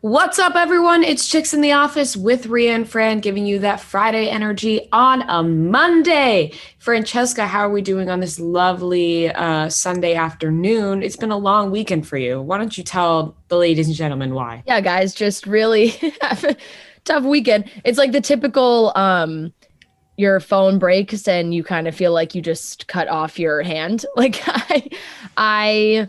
What's up, everyone? It's Chicks in the Office with Rhea and Fran, giving you that Friday energy on a Monday. Francesca, how are we doing on this lovely Sunday afternoon? It's been a long weekend for you. Why don't you tell the ladies and gentlemen why? Yeah, guys, just really have a tough weekend. It's like the typical your phone breaks and you kind of feel like you just cut off your hand. Like I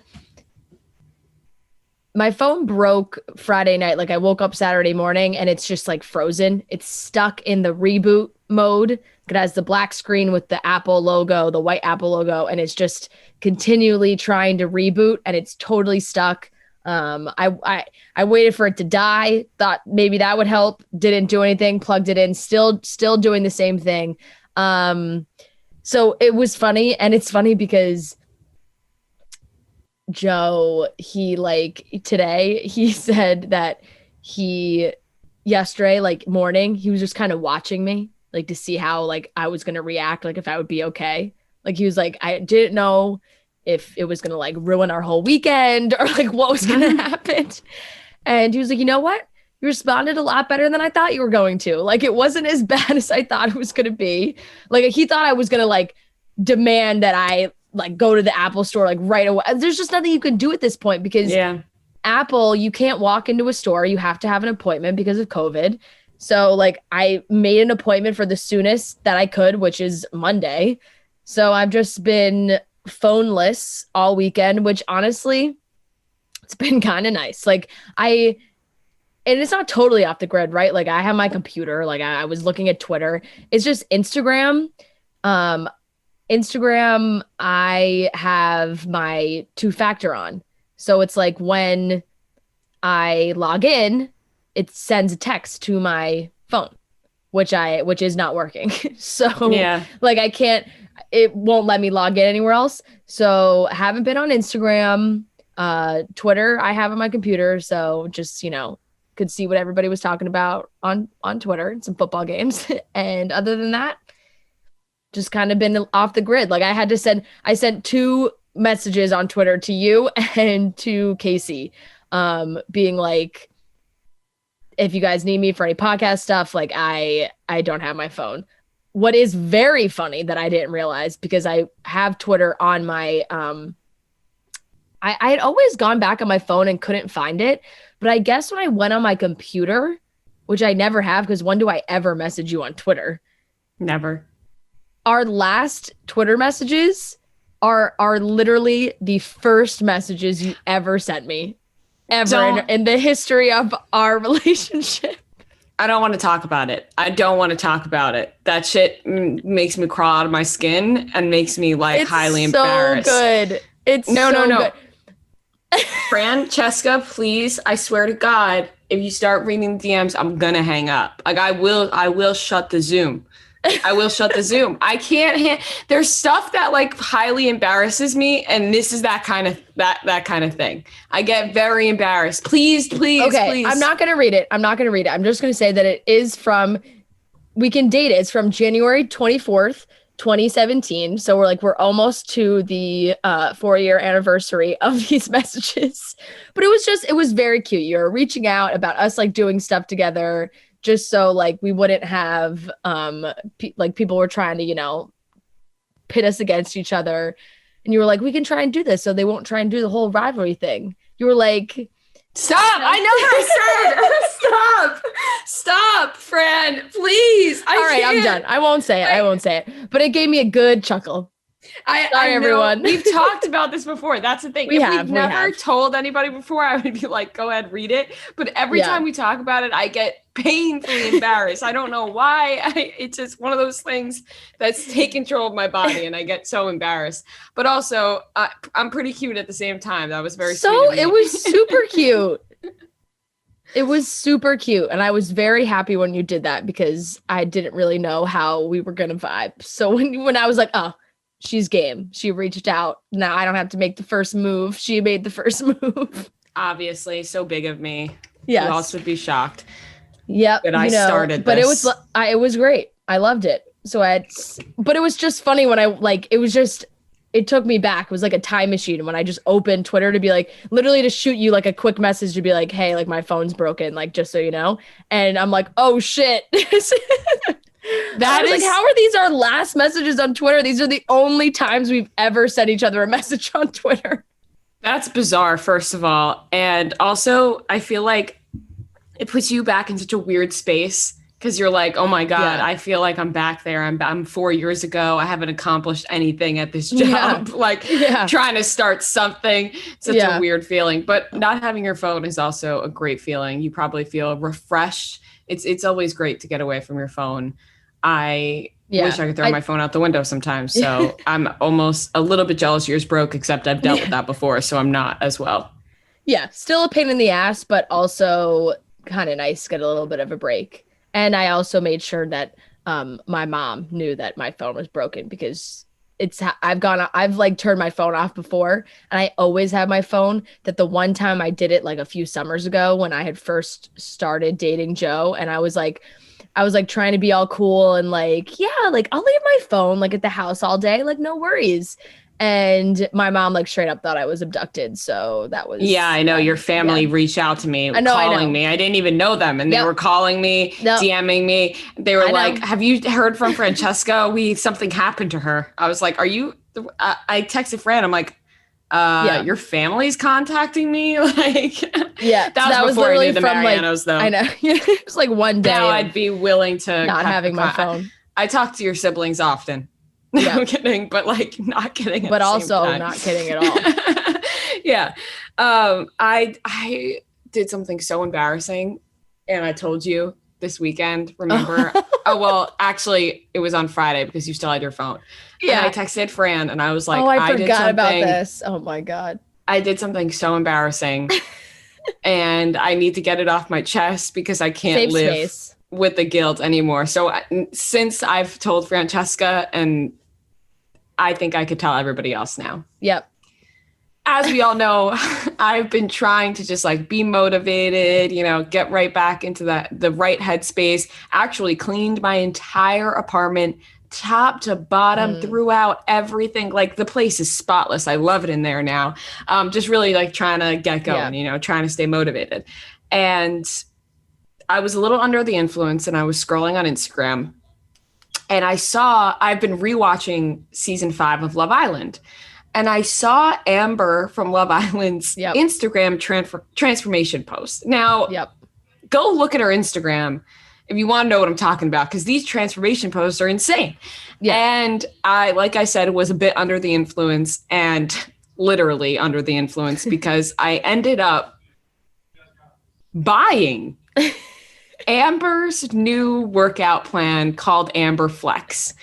my phone broke Friday night. Like I woke up Saturday morning and it's just like frozen. It's stuck in the reboot mode. It has the black screen with the Apple logo, the white Apple logo, and it's just continually trying to reboot and it's totally stuck. I waited for it to die, thought maybe that would help, didn't do anything, plugged it in, still doing the same thing. So it was funny, and it's funny because Joe, today, he said that yesterday, like morning, he was just kind of watching me, like to see how like I was going to react, like if I would be okay. Like he was like, I didn't know if it was going to like ruin our whole weekend or like what was going to happen. And he was like, you know what? You responded a lot better than I thought you were going to. Like it wasn't as bad as I thought it was going to be. Like he thought I was going to like demand that I like go to the Apple store like right away. There's just nothing you can do at this point because Apple, you can't walk into a store. You have to have an appointment because of COVID. So like I made an appointment for the soonest that I could, which is Monday. So I've just been phoneless all weekend, which honestly, it's been kind of nice. And it's not totally off the grid, right? Like I have my computer, like I was looking at Twitter. It's just Instagram. Instagram, I have my two-factor on. So it's like when I log in, it sends a text to my phone, which is not working. So like I can't, it won't let me log in anywhere else. So I haven't been on Instagram, Twitter I have on my computer. So just, could see what everybody was talking about on Twitter and some football games. And other than that, just kind of been off the grid. Like I sent two messages on Twitter to you and to Casey, being like, if you guys need me for any podcast stuff, like I don't have my phone. What is very funny that I didn't realize, because I have Twitter on my, I had always gone back on my phone and couldn't find it. But I guess when I went on my computer, which I never have, because when do I ever message you on Twitter? Never. Our last Twitter messages are literally the first messages you ever sent me, ever in the history of our relationship. I don't want to talk about it. I don't want to talk about it. That shit makes me crawl out of my skin and makes me like highly embarrassed. It's so good. Francesca, please, I swear to God, if you start reading the DMs, I'm gonna hang up. Like I will shut the Zoom. I will shut the Zoom. I can't. There's stuff that like highly embarrasses me, and this is that kind of thing. I get very embarrassed. Please. Okay, please. I'm not gonna read it. I'm just gonna say that it is from. We can date it. It's from January 24th, 2017. So we're almost to the 4-year anniversary of these messages. But it was very cute. You're reaching out about us like doing stuff together, just so like we wouldn't have people were trying to, pit us against each other. And you were like, we can try and do this so they won't try and do the whole rivalry thing. You were like, stop. I know what I said. Stop, Fran, please. All right, I'm done. I won't say it. But it gave me a good chuckle. Sorry, everyone. We've talked about this before. That's the thing. We've never told anybody before, I would be like, go ahead, read it. But every time we talk about it, I get painfully embarrassed. I don't know why. It's just one of those things that's take control of my body, and I get so embarrassed. But also, I'm pretty cute at the same time. That was very sweet of me. It was super cute. It was super cute. And I was very happy when you did that, because I didn't really know how we were going to vibe. So when I was like, oh, she's game. She reached out. Now I don't have to make the first move. She made the first move. Obviously, so big of me. Yes. Who else would be shocked? Yep. That I started this. But it was great. I loved it. But it was just funny when it was just it took me back. It was like a time machine when I just opened Twitter to be like, literally to shoot you like a quick message to be like, hey, like my phone's broken, like just so you know. And I'm like, oh shit. That is like, how are these our last messages on Twitter? These are the only times we've ever sent each other a message on Twitter. That's bizarre, first of all. And also, I feel like it puts you back in such a weird space because you're like, oh my God, I feel like I'm back there. I'm 4 years ago. I haven't accomplished anything at this job. Trying to start something. Such a weird feeling. But not having your phone is also a great feeling. You probably feel refreshed. It's always great to get away from your phone. I wish I could throw my phone out the window sometimes. So I'm almost a little bit jealous yours broke, except I've dealt with that before. So I'm not as well. Yeah. Still a pain in the ass, but also kind of nice to get a little bit of a break. And I also made sure that my mom knew that my phone was broken because I've like turned my phone off before, and I always have my phone. That the one time I did it like a few summers ago when I had first started dating Joe, and I was like trying to be all cool and like, yeah, like I'll leave my phone like at the house all day, like no worries. And my mom like straight up thought I was abducted. So that was. Yeah, I know your family reached out to me, calling me. I didn't even know them. And they were calling me, DMing me. They were like, have you heard from Francesca? Something happened to her. I was like, are you, I texted Fran. I'm like, your family's contacting me? Like, that was before I knew the Marianos though. I know. It was like one day. Now I'd be willing to not having my phone. I talk to your siblings often. Yeah. I'm kidding, but like not kidding. But also not kidding at all. Yeah. I did something so embarrassing, and I told you this weekend, remember? Oh, well, actually it was on Friday because you still had your phone. Yeah. And I texted Fran and I was like, I forgot about this. Oh my God. I did something so embarrassing and I need to get it off my chest because I can't live with the guilt anymore. So since I've told Francesca, and I think I could tell everybody else now. Yep. As we all know, I've been trying to just like be motivated, get right back into the right headspace, actually cleaned my entire apartment, top to bottom, throughout everything. Like the place is spotless. I love it in there now. Just really like trying to get going, trying to stay motivated. And I was a little under the influence and I was scrolling on Instagram. And I've been rewatching season 5 of Love Island. And I saw Amber from Love Island's Instagram transformation post. Now, go look at her Instagram if you want to know what I'm talking about, because these transformation posts are insane. Yeah. And like I said, was a bit under the influence, and literally under the influence, because I ended up buying Amber's new workout plan called Amber Flex.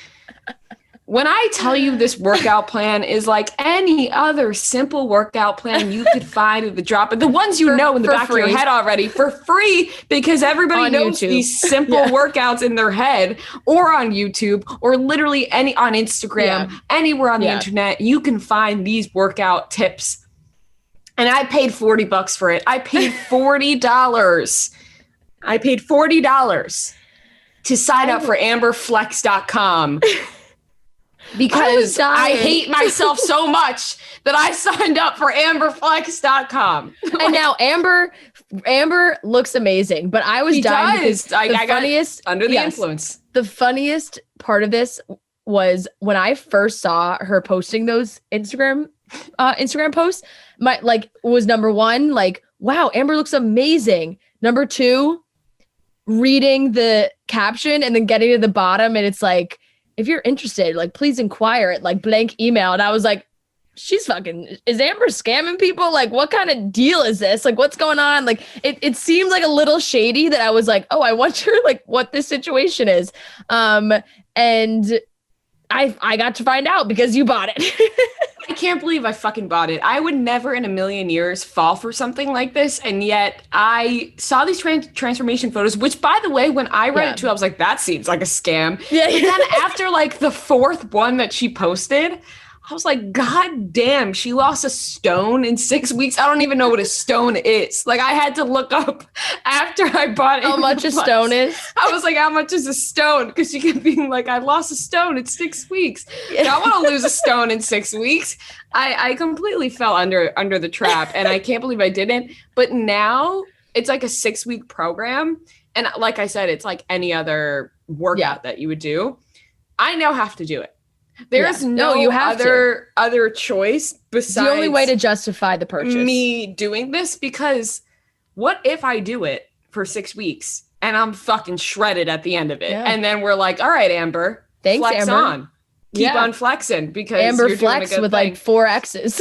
When I tell you this workout plan is like any other simple workout plan you could find at the drop of the ones in the back of your head already for free, because everybody knows YouTube. These simple workouts in their head, or on YouTube, or literally on Instagram, anywhere on the internet, you can find these workout tips. And I paid $40 for it. I paid $40. I paid $40 to sign up for amberflex.com because I hate myself so much that I signed up for amberflex.com. And now Amber looks amazing, but I was dying because I got under the influence. The funniest part of this was when I first saw her posting those Instagram posts, was number one, like, wow, Amber looks amazing. Number two, reading the caption and then getting to the bottom, and it's like, if you're interested, like, please inquire at like blank email. And I was like, is Amber scamming people? Like, what kind of deal is this? Like, what's going on? Like, it seemed like a little shady that I was like, oh, I wonder like what this situation is. And I got to find out because you bought it. I can't believe I fucking bought it. I would never in a million years fall for something like this. And yet I saw these transformation photos, which, by the way, when I read it too, I was like, that seems like a scam. Yeah. And then after like the fourth one that she posted, I was like, God damn, she lost a stone in 6 weeks. I don't even know what a stone is. Like, I had to look up after I bought it. How much a stone is? I was like, how much is a stone? Because she kept being like, I lost a stone in 6 weeks. Yeah. I want to lose a stone in 6 weeks. I completely fell under the trap, and I can't believe I didn't. But now it's like a 6-week program. And like I said, it's like any other workout that you would do. I now have to do it. There's no other choice besides the only way to justify the purchase. Me doing this, because what if I do it for 6 weeks and I'm fucking shredded at the end of it? Yeah. And then we're like, all right, Amber, thanks, flex Amber. On. Keep on flexing, because Amber you're flex doing a good with thing. like 4 X's.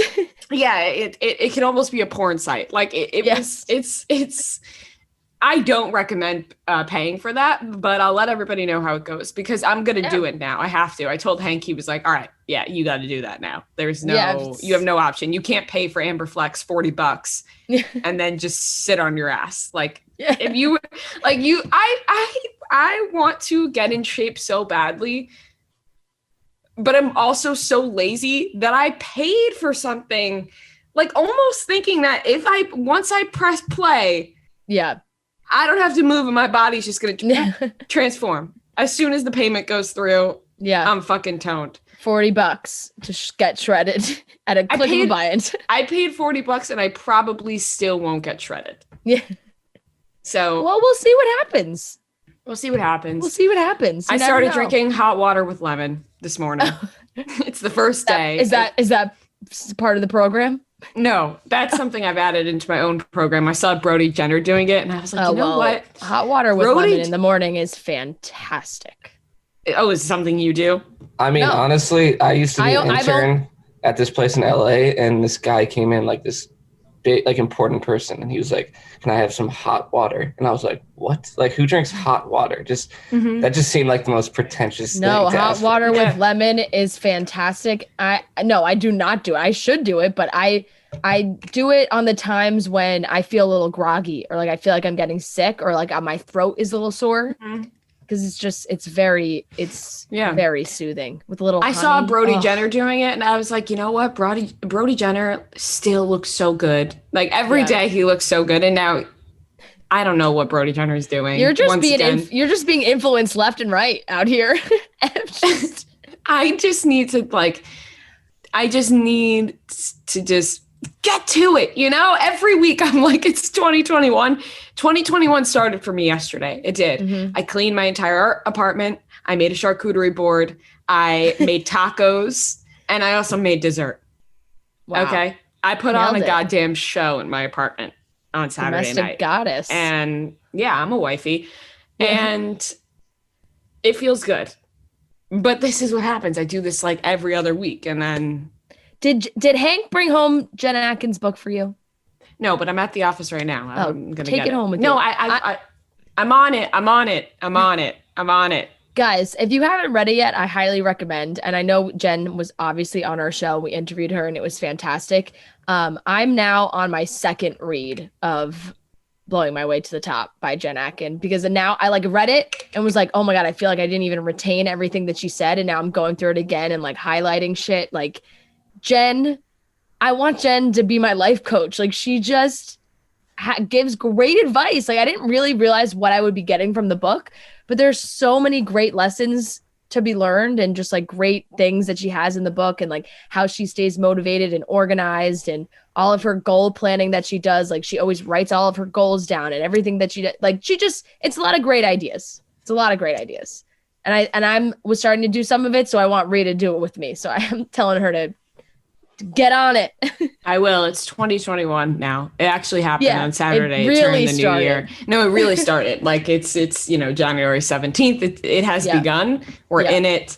Yeah, it can almost be a porn site. Like it's I don't recommend paying for that, but I'll let everybody know how it goes, because I'm going to do it now. I have to. I told Hank, he was like, all right, yeah, you got to do that now. There's you have no option. You can't pay for Amber Flex $40 and then just sit on your ass. Like if you like I want to get in shape so badly, but I'm also so lazy that I paid for something, like almost thinking that once I press play, I don't have to move and my body's just going to transform. As soon as the payment goes through, I'm fucking toned. $40 to get shredded at a click of a button. I paid $40 and I probably still won't get shredded. Yeah. So. Well, we'll see what happens. We'll see what happens. I started drinking hot water with lemon this morning. It's the first day. Is that part of the program? No, that's something I've added into my own program. I saw Brody Jenner doing it, and I was like, you know what? Hot water with lemon in the morning is fantastic. Oh, is it something you do? I mean, honestly, I used to be an intern at this place in LA, and this guy came in, like this big, like important person, and he was like, can I have some hot water? And I was like, what? Like, who drinks hot water? Just that just seemed like the most pretentious thing. No, hot water with lemon is fantastic. I do not do it. I should do it, but I do it on the times when I feel a little groggy, or like I feel like I'm getting sick, or like my throat is a little sore. Because it's very soothing with a little honey. Saw Brody Jenner doing it, and I was like, you know what? Brody Jenner still looks so good. Like every day he looks so good. And now I don't know what Brody Jenner is doing. You're just being influenced left and right out here. I just need to just get to it, you know? Every week I'm like, it's 2021. 2021 started for me yesterday. It did. I cleaned my entire apartment. I made a charcuterie board. I made tacos, and I also made dessert. Wow. Okay. I put on a goddamn show in my apartment on Saturday night. Goddess. And I'm a wifey, and it feels good. But this is what happens. I do this like every other week, and then. Did Hank bring home Jen Atkins' book for you? No, but I'm at the office right now. I'm gonna take it home with you. No, I'm on it. Guys, if you haven't read it yet, I highly recommend. And I know Jen was obviously on our show. We interviewed her, and it was fantastic. I'm now on my second read of Blowing My Way to the Top by Jen Atkins, because now I read it and was like, oh my God, I feel like I didn't even retain everything that she said. And now I'm going through it again and highlighting shit. Jen, I want Jen to be my life coach. She just gives great advice. I didn't really realize what I would be getting from the book, but there's so many great lessons to be learned, and just great things that she has in the book, and how she stays motivated and organized, and all of her goal planning that she does. She always writes all of her goals down, and everything that she does. It's a lot of great ideas. And I was starting to do some of it. So I want Rhea to do it with me. So I am telling her to get on it. I will. It's 2021 now. It actually happened on Saturday. It really turned the new year. No, it really started. It's January 17th. It has begun. We're in it.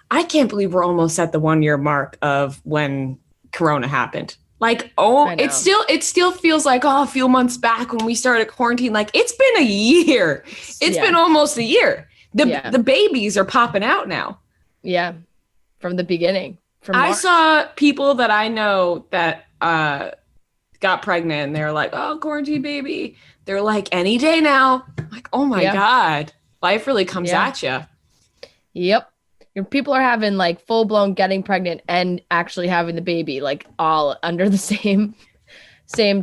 I can't believe we're almost at the 1 year mark of when Corona happened. It still feels like a few months back when we started quarantine. It's been a year. It's been almost a year. The babies are popping out now. Yeah. From the beginning. I saw people that I know that got pregnant, and they're like, oh, quarantine baby. They're like, any day now. I'm like, oh my God. Life really comes at you. Yep. People are having like full blown getting pregnant and actually having the baby like all under the same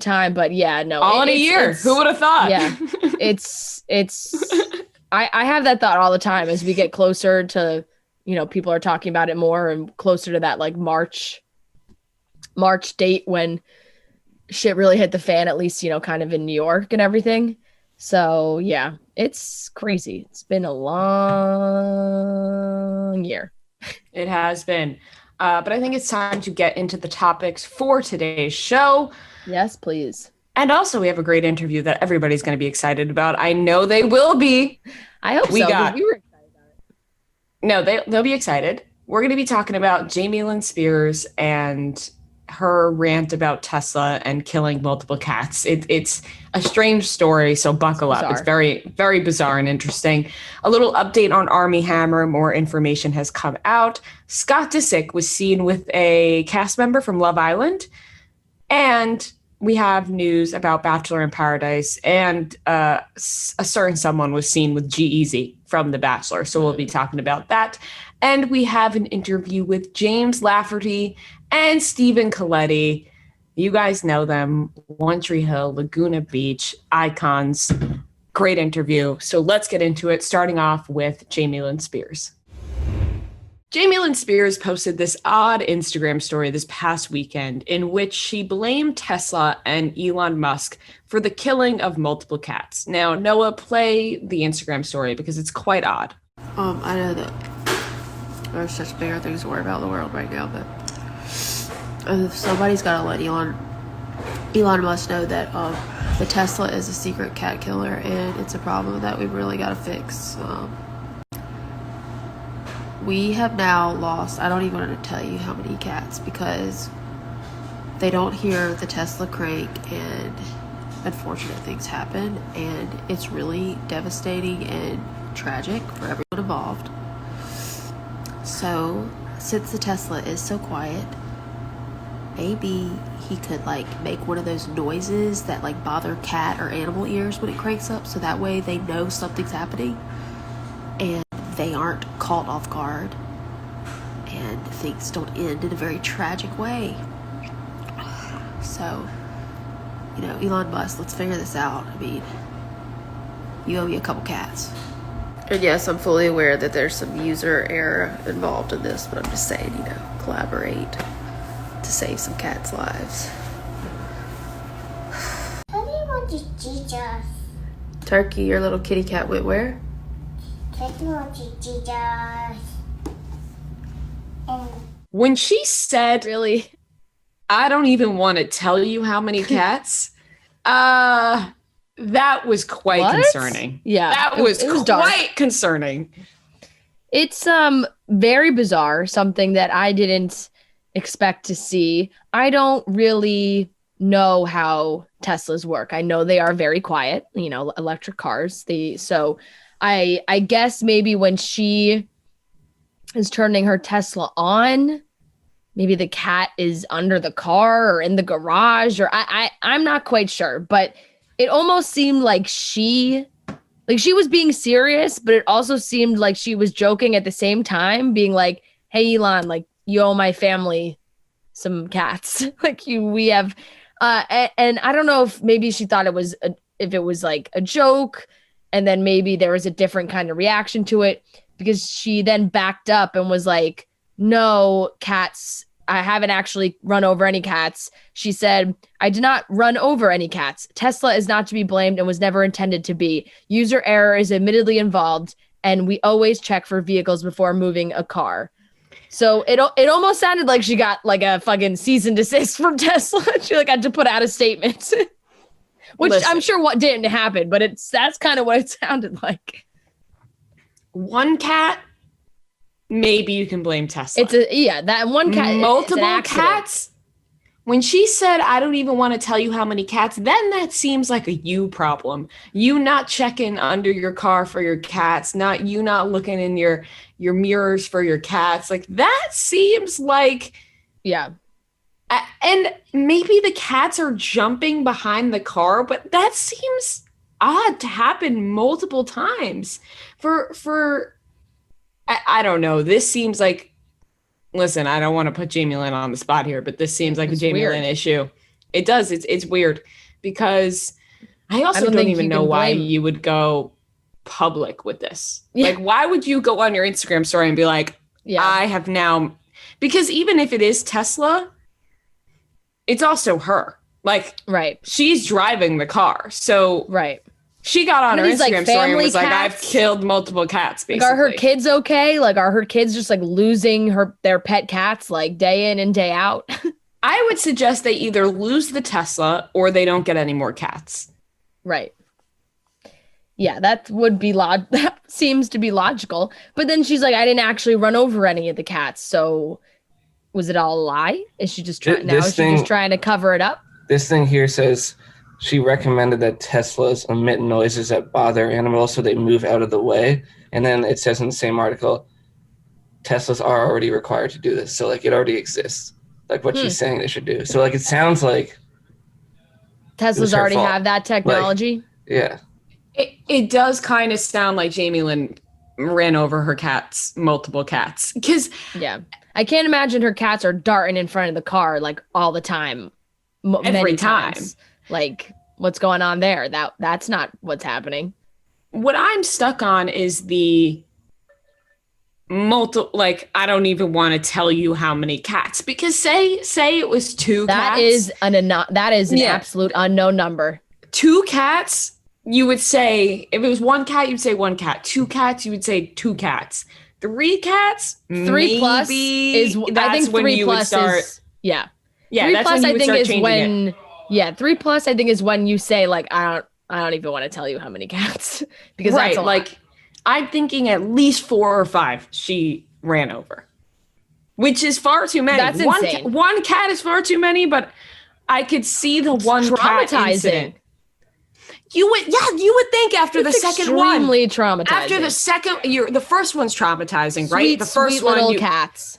time. But yeah, no, all in a year. Who would have thought? Yeah, it's. I have that thought all the time as we get closer to, people are talking about it more and closer to that like March date when shit really hit the fan, at least, kind of in New York and everything. So yeah, it's crazy. It's been a long year. It has been. But I think it's time to get into the topics for today's show. Yes, please. And also we have a great interview that everybody's going to be excited about. I know they will be. I hope we were excited about it. No, they'll be excited. We're going to be talking about Lynn Spears and her rant about Tesla and killing multiple cats. It's a strange story, so buckle up. It's very, very bizarre and interesting. A little update on Armie Hammer. More information has come out. Scott Disick was seen with a cast member from Love Island. And we have news about Bachelor in Paradise. And a certain someone was seen with G-Eazy from The Bachelor. So we'll be talking about that. And we have an interview with James Lafferty and Stephen Colletti. You guys know them. One Tree Hill, Laguna Beach, icons. Great interview. So let's get into it, starting off with Lynn Spears. Lynn Spears posted this odd Instagram story this past weekend in which she blamed Tesla and Elon Musk for the killing of multiple cats. Now, Noah, play the Instagram story because it's quite odd. I know that there's such bigger things to worry about in the world right now, but somebody's got to let Elon Musk know that the Tesla is a secret cat killer, and it's a problem that we've really got to fix. We have now lost, I don't even want to tell you how many cats, because they don't hear the Tesla crank and unfortunate things happen, and it's really devastating and tragic for everyone involved. So, since the Tesla is so quiet, maybe he could make one of those noises that bother cat or animal ears when it cranks up, so that way they know something's happening and they aren't caught off guard and things don't end in a very tragic way. So, Elon Musk, let's figure this out. I mean, you owe me a couple cats. And yes, I'm fully aware that there's some user error involved in this, but I'm just saying, collaborate to save some cats' lives. How do you want to teach us? Turkey, your little kitty cat went where? Turkey wants to teach us. When she said, really, I don't even want to tell you how many cats, that was quite concerning. Yeah. That was quite concerning. It's very bizarre, something that I didn't expect to see. I don't really know how Teslas work. I know they are very quiet, electric cars. So I guess maybe when she is turning her Tesla on, maybe the cat is under the car or in the garage, or I'm not quite sure, but it almost seemed like she was being serious, but it also seemed like she was joking at the same time, being like, hey, Elon, you owe my family some cats. We have, and I don't know if maybe she thought it was a joke, and then maybe there was a different kind of reaction to it, because she then backed up and was like, no, cats, I haven't actually run over any cats. She said, I did not run over any cats. Tesla is not to be blamed and was never intended to be. User error is admittedly involved, and we always check for vehicles before moving a car. So it almost sounded like she got a fucking cease and desist from Tesla. She had to put out a statement, which listen, I'm sure what didn't happen, but that's kind of what it sounded like. One cat, maybe you can blame Tesla. That one cat. Multiple cats. When she said, I don't even want to tell you how many cats, then that seems like a you problem. You not checking under your car for your cats, not looking in your mirrors for your cats. That seems like, yeah. And maybe the cats are jumping behind the car, but that seems odd to happen multiple times. I don't know. This seems like, listen, I don't want to put Jamie Lynn on the spot here, but this seems like a Jamie Lynn issue. It does. It's weird because I also don't even know why you would go public with this. Yeah. Like, why would you go on your Instagram story and be like, I have now, because even if it is Tesla, it's also her. Like, she's driving the car. So she got on her Instagram story and was like, I've killed multiple cats, basically. Like, are her kids okay? Like, are her kids just like losing their pet cats like day in and day out? I would suggest they either lose the Tesla or they don't get any more cats. Right. Yeah, that would be that seems to be logical. But then she's like, I didn't actually run over any of the cats. So was it all a lie? Is she just trying just trying to cover it up? This thing here says she recommended that Teslas emit noises that bother animals so they move out of the way. And then it says in the same article, Teslas are already required to do this. So, like, it already exists. Like, what she's saying they should do. So, like, it sounds like Teslas already have that technology. Like, yeah. It does kind of sound like Jamie Lynn ran over her cats, multiple cats. Because I can't imagine her cats are darting in front of the car, like, all the time. Every time. Like, what's going on there? That's not what's happening. What I'm stuck on is the like, I don't even want to tell you how many cats, because say it was 2 cats. That is an absolute unknown number. 2 cats, you would say, if it was 1 cat, you'd say 1 cat. 2 cats, you would say 2 cats. 3 cats, 3 plus is, I think 3 plus is, yeah. 3 plus I think is when, 3 plus I think is when you say, like, I don't even want to tell you how many cats, because that's a lot. Like, I'm thinking at least 4 or 5 she ran over, which is far too many. That's insane. One cat is far too many, but I could see the one cat incident. You would think after the second one. Extremely traumatizing. After the second, the first one's traumatizing, right? The first sweet little cats.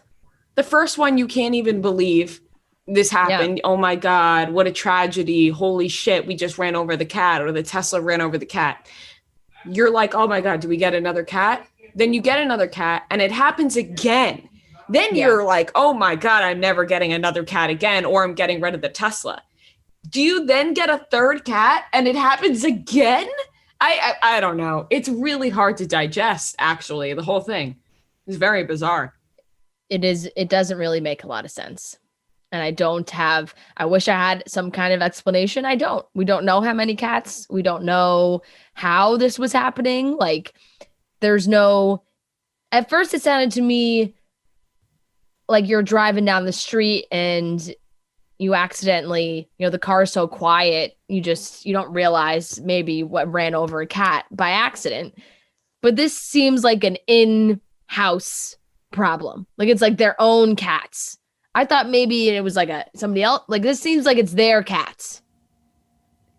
The first one, you can't even believe this happened. Yeah. Oh my God, what a tragedy. Holy shit, we just ran over the cat, or the Tesla ran over the cat. You're like, oh my God, do we get another cat? Then you get another cat and it happens again. Then you're like, oh my God, I'm never getting another cat again, or I'm getting rid of the Tesla. Do you then get a third cat and it happens again? I don't know. It's really hard to digest, actually. The whole thing is very bizarre. It is. It doesn't really make a lot of sense. And I wish I had some kind of explanation. I don't. We don't know how many cats. We don't know how this was happening. Like, at first it sounded to me like you're driving down the street and you accidentally, the car is so quiet, you don't realize maybe what ran over a cat by accident. But this seems like an in-house problem. Like, it's like their own cats. I thought maybe it was like somebody else. Like, this seems like it's their cats.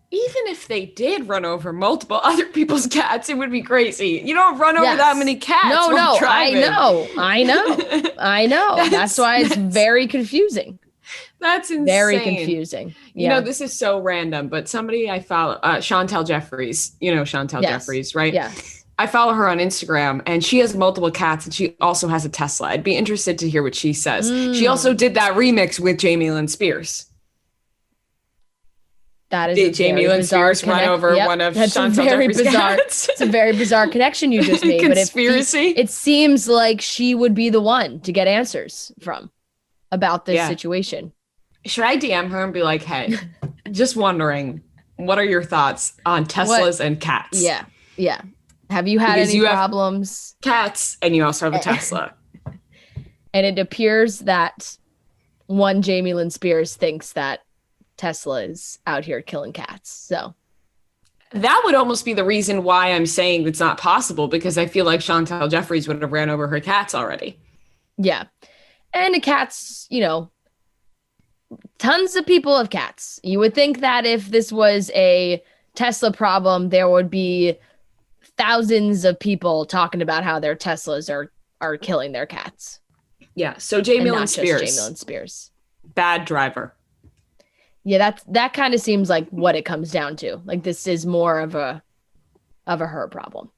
Even if they did run over multiple other people's cats, it would be crazy. You don't run over that many cats. No, driving. I know. That's why it's very confusing. That's insane. Very confusing. Yeah. This is so random, but somebody I follow, Chantel Jeffries, Chantel Jeffries, right? Yeah. I follow her on Instagram, and she has multiple cats, and she also has a Tesla. I'd be interested to hear what she says. She also did that remix with Jamie Lynn Spears. That is did Jamie Lynn Spears run over one of Chantel Jeffries' cats? It's a very bizarre connection you just made. Conspiracy. But it seems like she would be the one to get answers from about this situation. Should I DM her and be like, hey, just wondering, what are your thoughts on Teslas and cats? Yeah. Have you had any problems? Cats, and you also have a Tesla. And it appears that one Jamie Lynn Spears thinks that Tesla is out here killing cats. So that would almost be the reason why I'm saying it's not possible, because I feel like Chantel Jeffries would have ran over her cats already. Yeah. And the cats, tons of people have cats. You would think that if this was a Tesla problem, there would be thousands of people talking about how their Teslas are killing their cats. Yeah. So Jamie Lynn Spears. Bad driver. Yeah, that kind of seems like what it comes down to. Like, this is more of a her problem.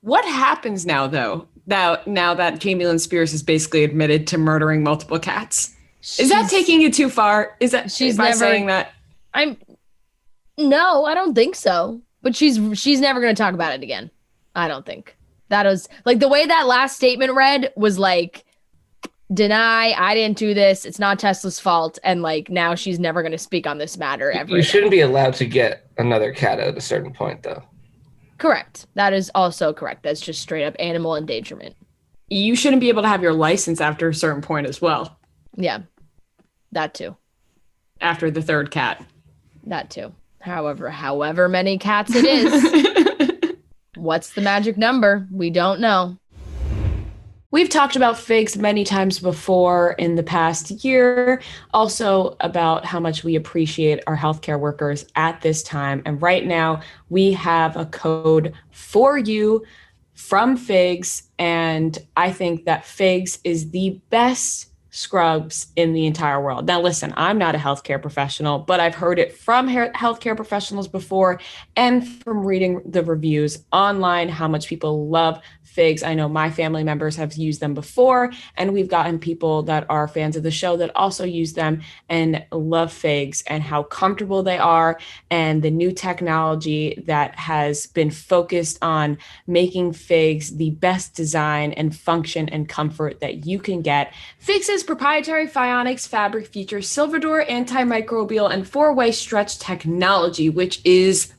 What happens now, though? Now that Lynn Spears has basically admitted to murdering multiple cats, is that taking it too far? Is that she's never saying that? No, I don't think so. But she's never going to talk about it again. I don't think. That was like the way that last statement read was like, deny, I didn't do this. It's not Tesla's fault. And like now she's never going to speak on this matter ever. You shouldn't be allowed to get another cat at a certain point, though. Correct. That is also correct. That's just straight up animal endangerment. You shouldn't be able to have your license after a certain point as well. Yeah, that too. After the third cat. That too. However many cats it is. What's the magic number? We don't know. We've talked about figs many times before in the past year, also about how much we appreciate our healthcare workers at this time. And right now we have a code for you from Figs. And I think that Figs is the best scrubs in the entire world. Now, listen, I'm not a healthcare professional, but I've heard it from healthcare professionals before and from reading the reviews online, how much people love Figs. I know my family members have used them before, and we've gotten people that are fans of the show that also use them and love Figs and how comfortable they are and the new technology that has been focused on making Figs the best design and function and comfort that you can get. Figs' proprietary Phionics fabric features Silverdor antimicrobial and 4-way stretch technology, which is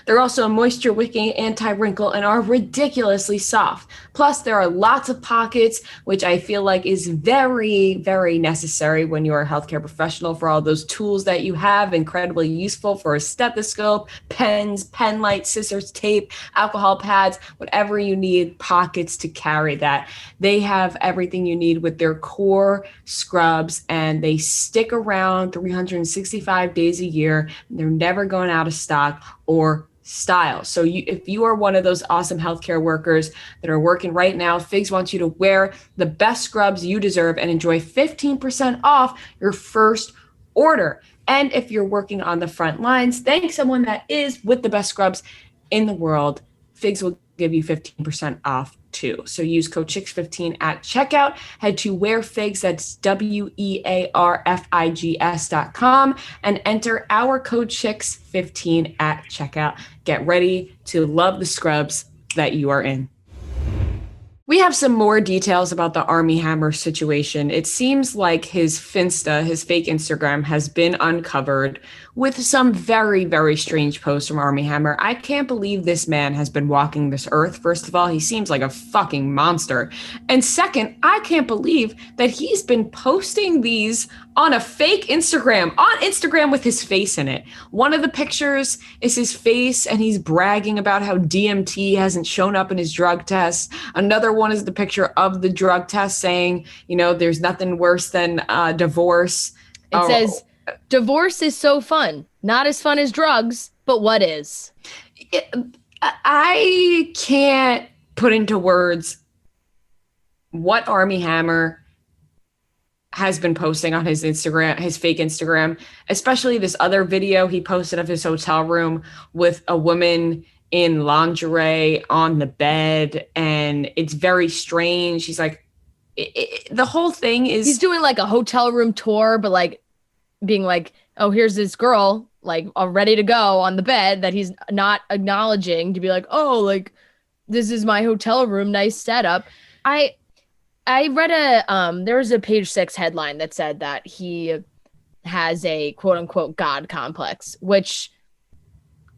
they're also moisture wicking, anti-wrinkle, and are ridiculously soft. Plus, there are lots of pockets, which I feel like is very, very necessary when you're a healthcare professional for all those tools that you have, incredibly useful for a stethoscope, pens, pen light, scissors, tape, alcohol pads, whatever you need, pockets to carry that. They have everything you need with their core scrubs, and they stick around 365 days a year. They're never going out of stock or style. So if you are one of those awesome healthcare workers that are working right now, Figs wants you to wear the best scrubs you deserve and enjoy 15% off your first order. And if you're working on the front lines, thank someone that is with the best scrubs in the world, Figs will give you 15% off too. So use code CHICKS15 at checkout. Head to WearFigs, that's WearFigs.com, and enter our code CHICKS15 at checkout. Get ready to love the scrubs that you are in. We have some more details about the Armie Hammer situation. It seems like his Finsta, his fake Instagram, has been uncovered with some very, very strange posts from Armie Hammer. I can't believe this man has been walking this earth. First of all, he seems like a fucking monster. And second, I can't believe that he's been posting these on a fake Instagram, with his face in it. One of the pictures is his face and he's bragging about how DMT hasn't shown up in his drug test. Another one is the picture of the drug test saying, there's nothing worse than divorce. It says, divorce is so fun. Not as fun as drugs, but what is? I can't put into words what Armie Hammer has been posting on his Instagram, his fake Instagram, especially this other video he posted of his hotel room with a woman in lingerie on the bed. And it's very strange. He's like, the whole thing is... He's doing like a hotel room tour, but like being like, oh, here's this girl like all ready to go on the bed that he's not acknowledging to be like, oh, like this is my hotel room. Nice setup. I read there was a Page 6 headline that said that he has a quote unquote God complex, which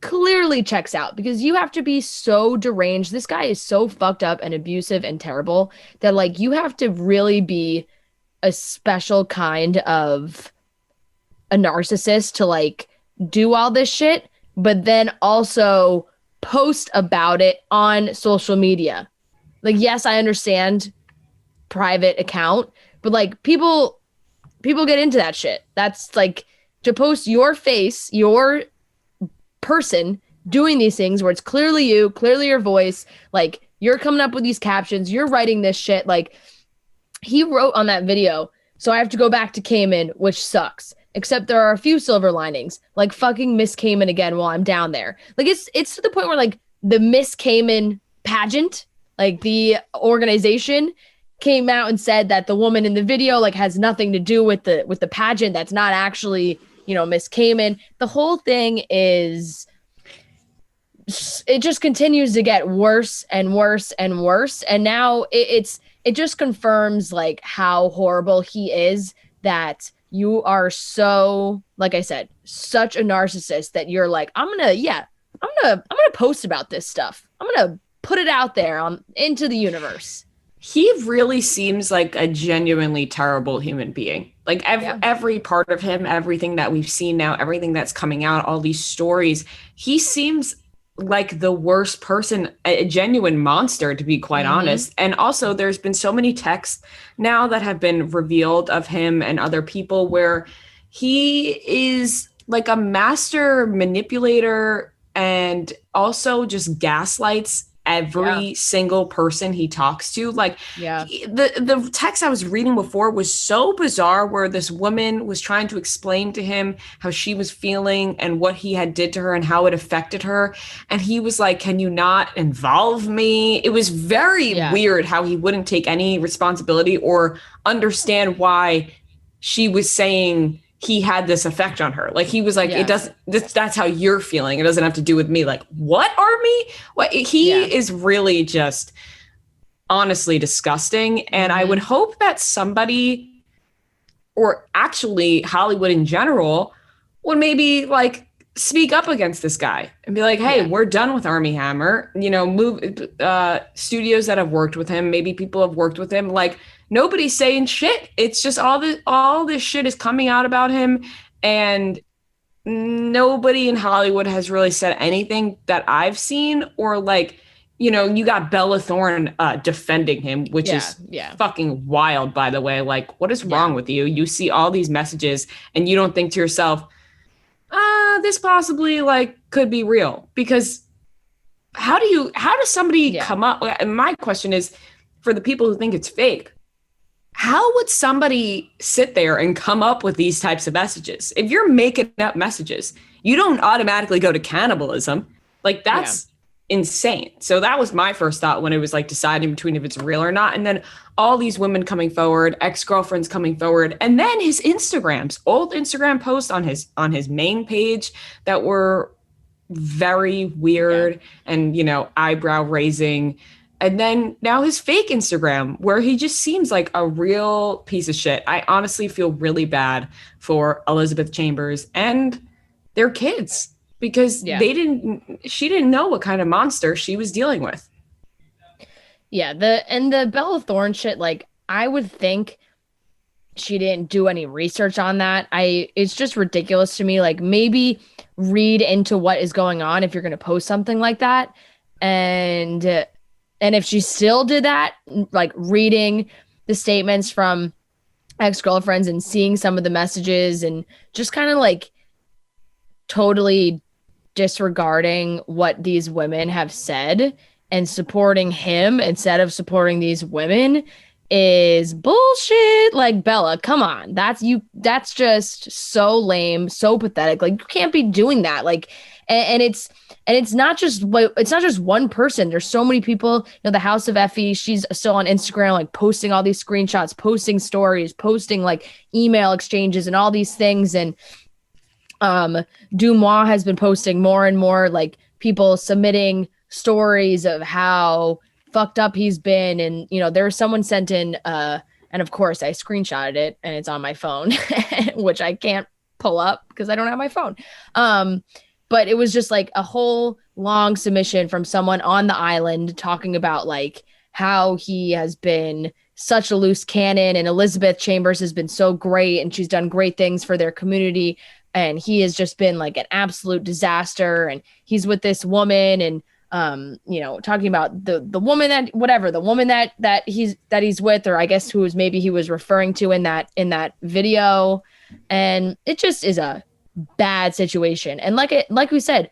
clearly checks out because you have to be so deranged. This guy is so fucked up and abusive and terrible that like you have to really be a special kind of a narcissist to like do all this shit, but then also post about it on social media. Like, yes, I understand private account, but like people get into that shit. That's like to post your face, your person doing these things where it's clearly you, clearly your voice, like you're coming up with these captions, you're writing this shit. Like he wrote on that video, so I have to go back to Cayman, which sucks, except there are a few silver linings, like fucking Miss Cayman again while I'm down there. Like it's to the point where like the Miss Cayman pageant, like the organization came out and said that the woman in the video like has nothing to do with the pageant. That's not actually, Miss Kamen. The whole thing is, it just continues to get worse and worse and worse. And now it just confirms like how horrible he is, that you are so, like I said, such a narcissist that you're like, I'm gonna post about this stuff. I'm gonna put it out there into the universe. He really seems like a genuinely terrible human being. Like every part of him, everything that we've seen now, everything that's coming out, all these stories, he seems like the worst person, a genuine monster, to be quite honest. And also there's been so many texts now that have been revealed of him and other people where he is like a master manipulator and also just gaslights every single person he talks to. Like the text I was reading before was so bizarre, where this woman was trying to explain to him how she was feeling and what he had did to her and how it affected her. And he was like, can you not involve me? It was very weird how he wouldn't take any responsibility or understand why she was saying he had this effect on her. Like he was like, it doesn't, that's how you're feeling. It doesn't have to do with me. Like, what, Armie? What? He is really just honestly disgusting. And I would hope that somebody, or actually Hollywood in general, would maybe like speak up against this guy and be like, hey, we're done with Armie Hammer. Move studios that have worked with him. Maybe people have worked with him. Like, nobody's saying shit. It's just all this shit is coming out about him, and nobody in Hollywood has really said anything that I've seen, or like, you got Bella Thorne defending him, which is fucking wild, by the way. Like, what is wrong with you? You see all these messages and you don't think to yourself, this possibly like could be real? Because how does somebody come up? And my question is, for the people who think it's fake, how would somebody sit there and come up with these types of messages? If you're making up messages, you don't automatically go to cannibalism. Like, that's insane. So that was my first thought when it was like deciding between if it's real or not. And then all these women coming forward, ex-girlfriends coming forward, and then his old Instagram posts on his main page that were very weird and, eyebrow raising. And then now his fake Instagram, where he just seems like a real piece of shit. I honestly feel really bad for Elizabeth Chambers and their kids, because she didn't know what kind of monster she was dealing with. Yeah, the Bella Thorne shit, like, I would think she didn't do any research on that. It's just ridiculous to me. Like, maybe read into what is going on if you're going to post something like that. And if she still did that, like reading the statements from ex-girlfriends and seeing some of the messages and just kind of like totally disregarding what these women have said and supporting him instead of supporting these women is bullshit. Like, Bella, come on. That's just so lame, so pathetic. Like, you can't be doing that. Like, and it's not just one person. There's so many people, the House of Effie, she's still on Instagram, like posting all these screenshots, posting stories, posting like email exchanges and all these things. And Dumois has been posting more and more, like people submitting stories of how fucked up he's been. And, there was someone sent in, and of course I screenshotted it and it's on my phone, which I can't pull up because I don't have my phone. But it was just like a whole long submission from someone on the island talking about like how he has been such a loose cannon and Elizabeth Chambers has been so great and she's done great things for their community. And he has just been like an absolute disaster. And he's with this woman and, talking about the woman that he's with, or I guess maybe he was referring to in that video. And it just is a bad situation. And like we said,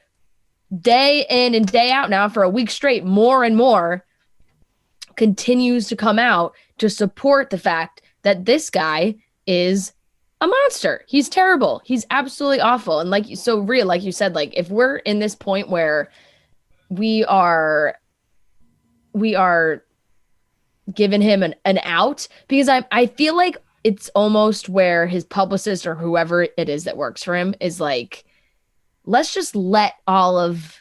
day in and day out now for a week straight, more and more continues to come out to support the fact that this guy is a monster. He's terrible. He's absolutely awful. And like you said, like if we're in this point where we are we are giving him an out, because I feel like it's almost where his publicist or whoever it is that works for him is like, let's just let all of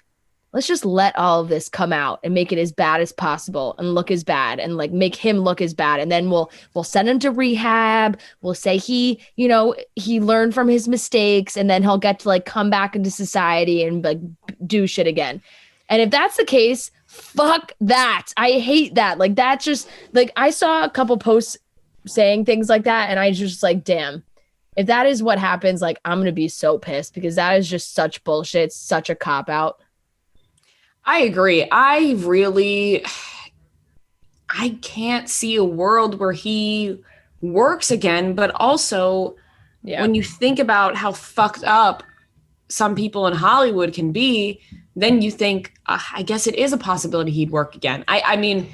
this come out and make it as bad as possible and look as bad and like make him look as bad. And then we'll send him to rehab. We'll say he learned from his mistakes, and then he'll get to like come back into society and like do shit again. And if that's the case, fuck that. I hate that. Like, that's just like, I saw a couple posts saying things like that, and I just like, damn, if that is what happens, like, I'm going to be so pissed, because that is just such bullshit. It's such a cop out. I agree. I can't see a world where he works again, but also when you think about how fucked up some people in Hollywood can be, then you think, I guess it is a possibility he'd work again. I mean,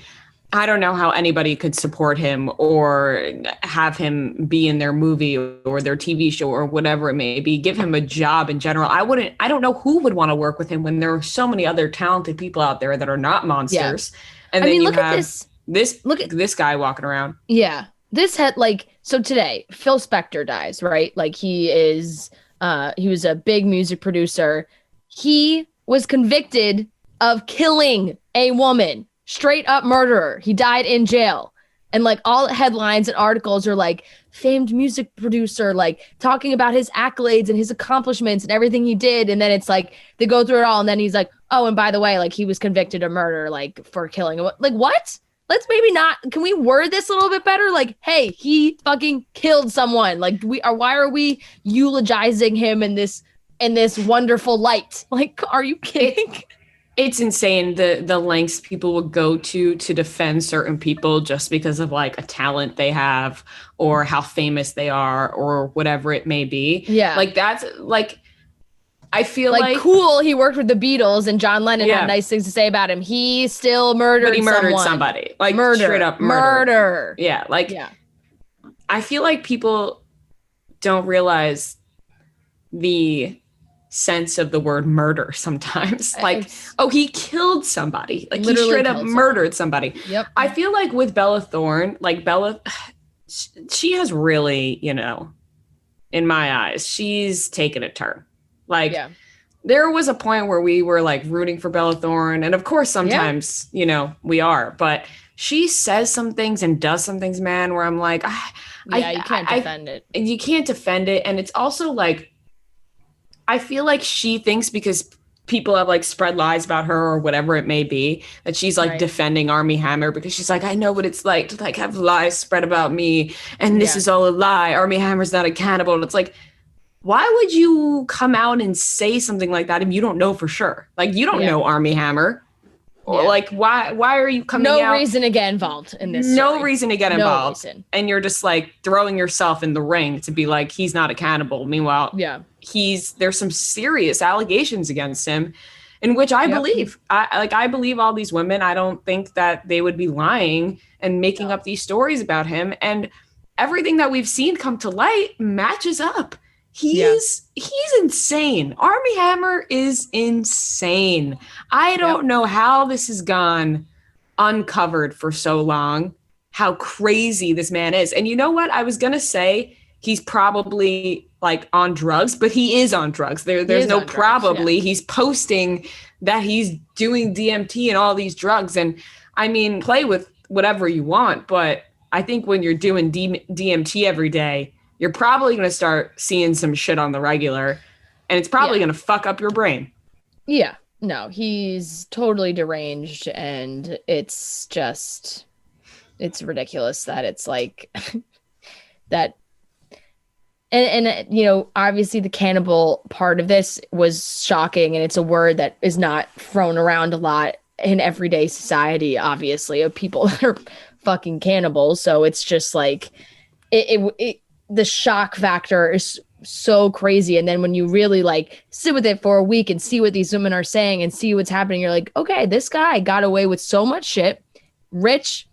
I don't know how anybody could support him or have him be in their movie or their TV show or whatever it may be, give him a job in general. I don't know who would want to work with him when there are so many other talented people out there that are not monsters. Yeah. And then look at this guy walking around. Yeah. This had so today, Phil Spector dies, right? Like, he was a big music producer. He was convicted of killing a woman. Straight up murderer. He died in jail. And like, all headlines and articles are like, famed music producer, like talking about his accolades and his accomplishments and everything he did. And then it's like, they go through it all. And then he's like, oh, and by the way, like, he was convicted of murder, like, for killing him. Like, what? Let's maybe not. Can we word this a little bit better? Like, hey, he fucking killed someone. Like, why are we eulogizing him in this wonderful light? Like, are you kidding? It's insane the lengths people would go to defend certain people just because of like a talent they have or how famous they are or whatever it may be. Yeah. Like, that's like, I feel like cool. He worked with the Beatles and John Lennon had nice things to say about him. He still murdered somebody. Like, straight up murder. Yeah. Like, I feel like people don't realize the sense of the word murder sometimes. Like, he killed somebody. Like, he straight up murdered somebody. Yep. I feel like with Bella Thorne, like, Bella, she has really, in my eyes, she's taken a turn. Like, there was a point where we were like rooting for Bella Thorne. And of course, sometimes, we are, but she says some things and does some things, man, where I'm like, you can't defend it. You can't defend it. And it's also like, I feel like she thinks because people have like spread lies about her or whatever it may be, that she's like defending Armie Hammer, because she's like, I know what it's like to like have lies spread about me. And this is all a lie. Armie Hammer's not a cannibal. And it's like, why would you come out and say something like that if you don't know for sure? Like, you don't know Armie Hammer. Or like, why are you coming out? No reason to get involved in this. No reason to get involved. And you're just like throwing yourself in the ring to be like, he's not a cannibal. Meanwhile, there's some serious allegations against him, in which I believe. I believe all these women. I don't think that they would be lying and making up these stories about him. And everything that we've seen come to light matches up. He's insane. Armie Hammer is insane. I don't know how this has gone uncovered for so long, how crazy this man is. And you know what? I was going to say he's probably like on drugs, but he is on drugs. There's no probably. Yeah. He's posting that he's doing DMT and all these drugs. And I mean, play with whatever you want, but I think when you're doing DMT every day, you're probably going to start seeing some shit on the regular, and it's probably going to fuck up your brain. Yeah. No, he's totally deranged, and it's ridiculous that it's like that. And obviously the cannibal part of this was shocking, and it's a word that is not thrown around a lot in everyday society, obviously, of people that are fucking cannibals. So it's just like, the shock factor is so crazy. And then when you really like sit with it for a week and see what these women are saying and see what's happening, you're like, okay, this guy got away with so much shit. Rich,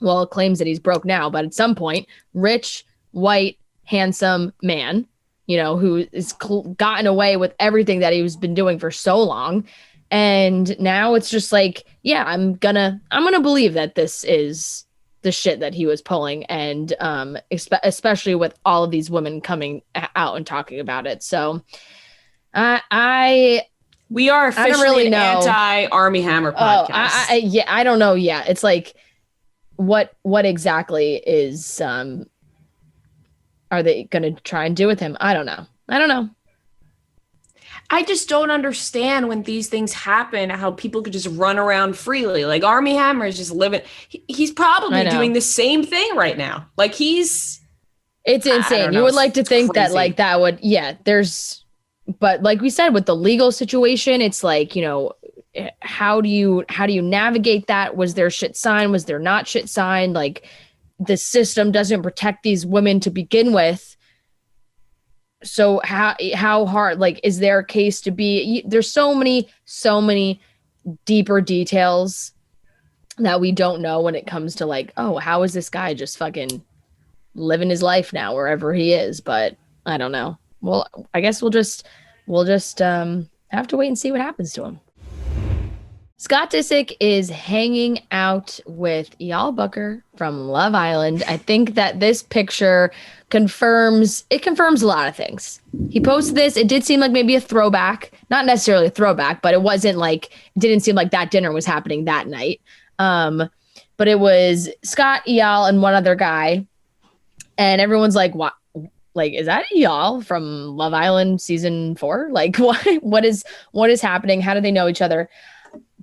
well, claims that he's broke now, but at some point, rich, white, handsome man, who is gotten away with everything that he's been doing for so long. And now it's just like, yeah, I'm gonna believe that this is the shit that he was pulling, and especially with all of these women coming out and talking about it. So we are officially an anti-Armie Hammer podcast. I don't know. Yeah, it's like, what exactly is are they going to try and do with him? I don't know. I just don't understand when these things happen, how people could just run around freely. Like Armie Hammer is just living. He's probably doing the same thing right now. Like it's insane. You would like to think that like that would, but like we said, with the legal situation, it's like, how do you navigate that? Was there shit signed? Was there not shit signed? Like, the system doesn't protect these women to begin with. So how hard, like, is there a case to be? There's so many deeper details that we don't know when it comes to like, oh, how is this guy just fucking living his life now wherever he is? But I don't know. Well, I guess we'll just have to wait and see what happens to him. Scott Disick is hanging out with Eyal Booker from Love Island. I think that this picture confirms a lot of things. He posted this. It did seem like maybe a throwback, not necessarily a throwback, but it didn't seem like that dinner was happening that night. But it was Scott, Eyal, and one other guy. And everyone's like, what? Like, is that Eyal from Love Island season 4? Like, what is happening? How do they know each other?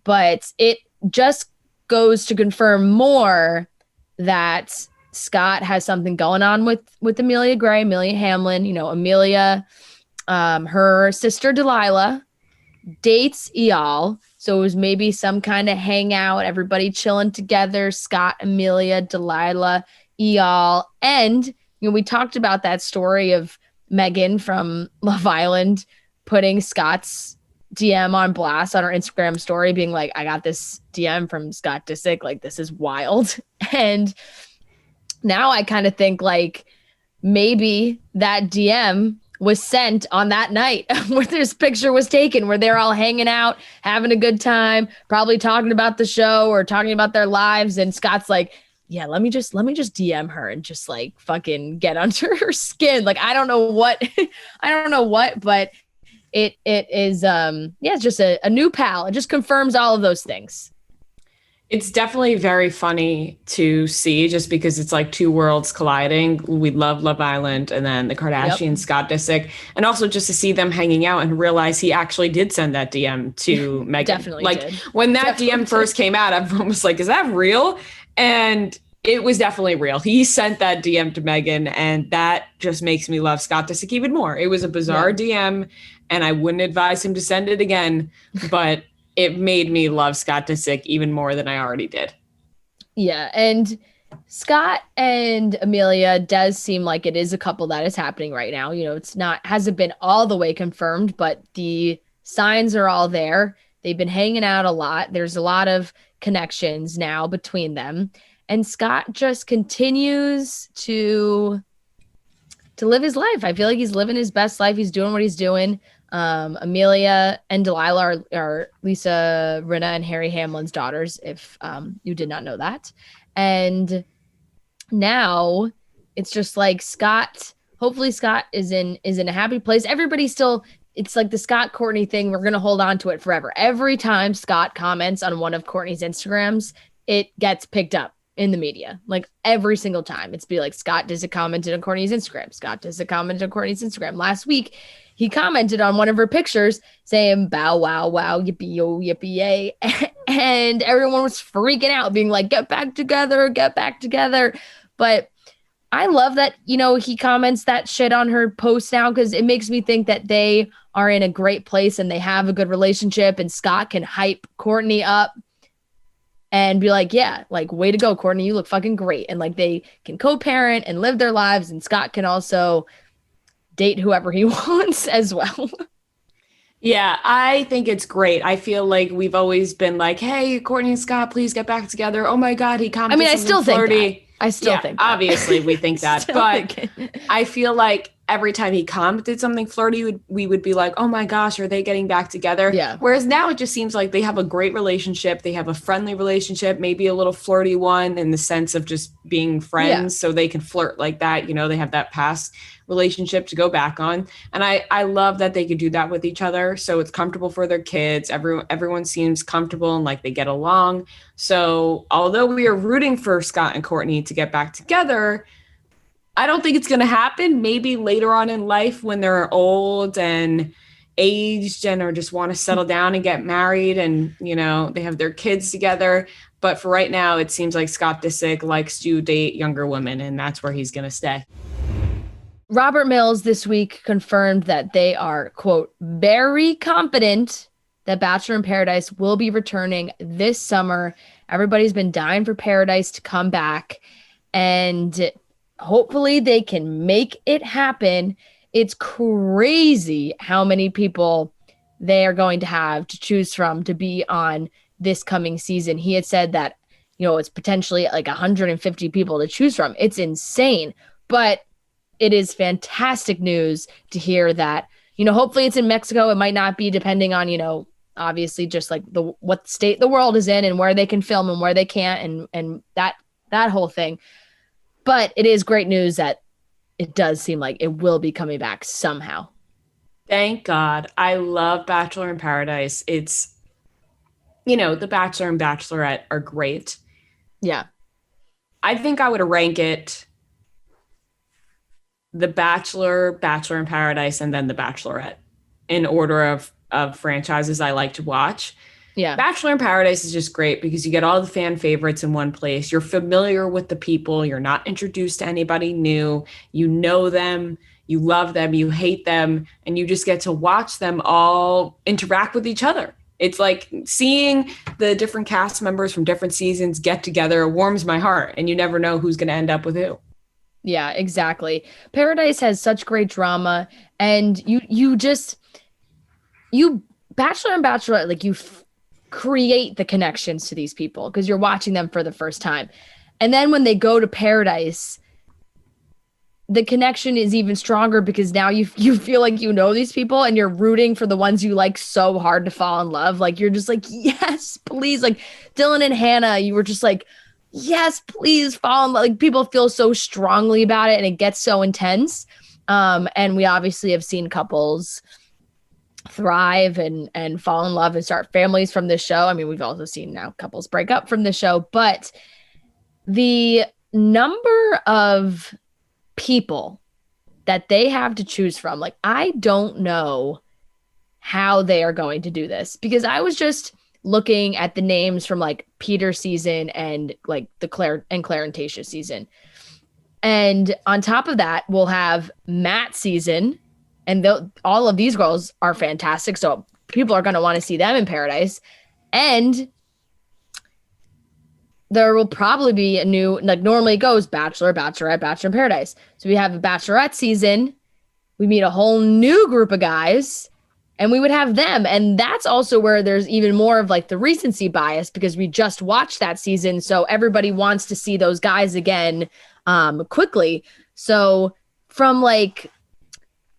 But it just goes to confirm more that Scott has something going on with Amelia Gray, Amelia Hamlin. Amelia, her sister Delilah dates Eyal. So it was maybe some kind of hangout, everybody chilling together, Scott, Amelia, Delilah, Eyal. And, we talked about that story of Megan from Love Island putting Scott's DM on blast on her Instagram story, being like, I got this DM from Scott Disick, like, this is wild. And now I kind of think like maybe that DM was sent on that night where this picture was taken, where they're all hanging out, having a good time, probably talking about the show or talking about their lives. And Scott's like, yeah, let me just DM her and just like fucking get under her skin. Like, I don't know what, but it is, it's just a new pal. It just confirms all of those things. It's definitely very funny to see, just because it's like two worlds colliding. We love Love Island, and then the Kardashians, Scott Disick, and also just to see them hanging out and realize he actually did send that DM to Megan. Definitely like did. When that DM first came out, everyone was like, is that real? And it was definitely real. He sent that DM to Megan, and that just makes me love Scott Disick even more. It was a bizarre DM, and I wouldn't advise him to send it again, but it made me love Scott Disick even more than I already did. Yeah, and Scott and Amelia does seem like it is a couple that is happening right now. Hasn't been all the way confirmed, but the signs are all there. They've been hanging out a lot. There's a lot of connections now between them. And Scott just continues to live his life. I feel like he's living his best life. He's doing what he's doing. Amelia and Delilah are Lisa Rinna and Harry Hamlin's daughters, if you did not know that. And now it's just like hopefully Scott is in a happy place. Everybody's still, it's like the Scott Courtney thing. We're going to hold on to it forever. Every time Scott comments on one of Courtney's Instagrams, it gets picked up in the media. Like every single time it's be like, Scott Disick commented on Courtney's Instagram. Scott Disick commented on Courtney's Instagram. Last week, he commented on one of her pictures saying, bow, wow, wow, yippee, yo, yippee, yay. And everyone was freaking out, being like, get back together. But I love that, he comments that shit on her post now, because it makes me think that they are in a great place and they have a good relationship, and Scott can hype Courtney up and be like, yeah, like, way to go, Courtney, you look fucking great. And like, they can co-parent and live their lives, and Scott can also date whoever he wants as well. Yeah, I think it's great. I feel like we've always been like, hey, Courtney and Scott, please get back together. Oh my God, he commented. I still think that. Obviously we think that, but I feel like every time he commented something flirty, we would be like, oh my gosh, are they getting back together? Yeah. Whereas now it just seems like they have a great relationship. They have a friendly relationship, maybe a little flirty one in the sense of just being friends. So they can flirt like that. You know, they have that past relationship to go back on. And I love that they could do that with each other. So it's comfortable for their kids. Everyone seems comfortable and like they get along. So although we are rooting for Scott and Courtney to get back together, I don't think it's going to happen. Maybe later on in life when they're old and aged and or just want to settle down and get married and, you know, they have their kids together. But for right now, it seems like Scott Disick likes to date younger women, and that's where he's going to stay. Robert Mills this week confirmed that they are, quote, very confident that Bachelor in Paradise will be returning this summer. Everybody's been dying for Paradise to come back, and hopefully they can make it happen. It's crazy how many people they are going to have to choose from to be on this coming season. He had said that, you know, it's potentially like 150 people to choose from. It's insane, but it is fantastic news to hear that, you know, hopefully it's in Mexico. It might not be, depending on, you know, obviously just like what state the world is in and where they can film and where they can't and that whole thing. But it is great news that it does seem like it will be coming back somehow. Thank God. I love Bachelor in Paradise. It's, you know, the Bachelor and Bachelorette are great. Yeah. I think I would rank it The Bachelor, Bachelor in Paradise, and then The Bachelorette in order of franchises I like to watch. Yeah. Bachelor in Paradise is just great because you get all the fan favorites in one place. You're familiar with the people. You're not introduced to anybody new. You know them. You love them. You hate them. And you just get to watch them all interact with each other. It's like seeing the different cast members from different seasons get together warms my heart. And you never know who's going to end up with who. Yeah, exactly. Paradise has such great drama. And you Bachelor and Bachelorette, like you create the connections to these people because you're watching them for the first time. And then when they go to Paradise, the connection is even stronger because now you feel like you know these people and you're rooting for the ones you like so hard to fall in love. Like you're just like, yes, please. Like Dylan and Hannah, you were just like, yes, please fall in love. Like people feel so strongly about it and it gets so intense. And we obviously have seen couples thrive and fall in love and start families from this show. I mean, we've also seen now couples break up from the show, but the number of people that they have to choose from, like, I don't know how they are going to do this because I was just looking at the names from like Peter season and like the Claire and Tayshia season. And on top of that, we'll have Matt season. And all of these girls are fantastic. So people are going to want to see them in Paradise. And there will probably be a new, like normally it goes Bachelor, Bachelorette, Bachelor in Paradise. So we have a Bachelorette season. We meet a whole new group of guys and we would have them. And that's also where there's even more of like the recency bias because we just watched that season. So everybody wants to see those guys again quickly. So from like,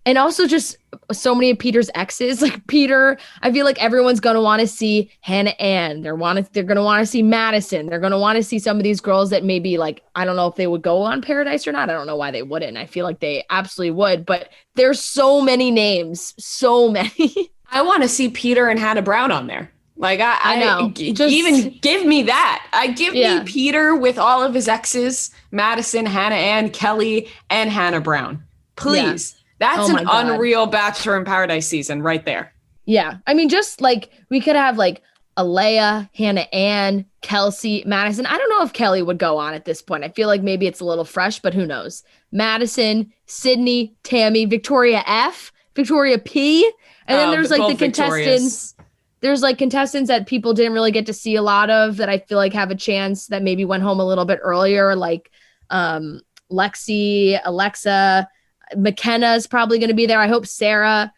and also just so many of Peter's exes, like Peter, I feel like everyone's going to want to see Hannah Ann. They're going to want to see Madison. They're going to want to see some of these girls that maybe like, I don't know if they would go on Paradise or not. I don't know why they wouldn't. I feel like they absolutely would, but there's so many names, so many. I want to see Peter and Hannah Brown on there. Like I know. Even give me that. Give me Peter with all of his exes, Madison, Hannah Ann, Kelly, and Hannah Brown. Please. Yeah. That's an unreal Bachelor in Paradise season right there. Yeah. I mean, just like we could have like Alea, Hannah Ann, Kelsey, Madison. I don't know if Kelly would go on at this point. I feel like maybe it's a little fresh, but who knows? Madison, Sydney, Tammy, Victoria F, Victoria P. And then there's like the contestants. There's like contestants that people didn't really get to see a lot of that I feel like have a chance that maybe went home a little bit earlier, like Lexi, Alexa, McKenna's probably going to be there. I hope Sarah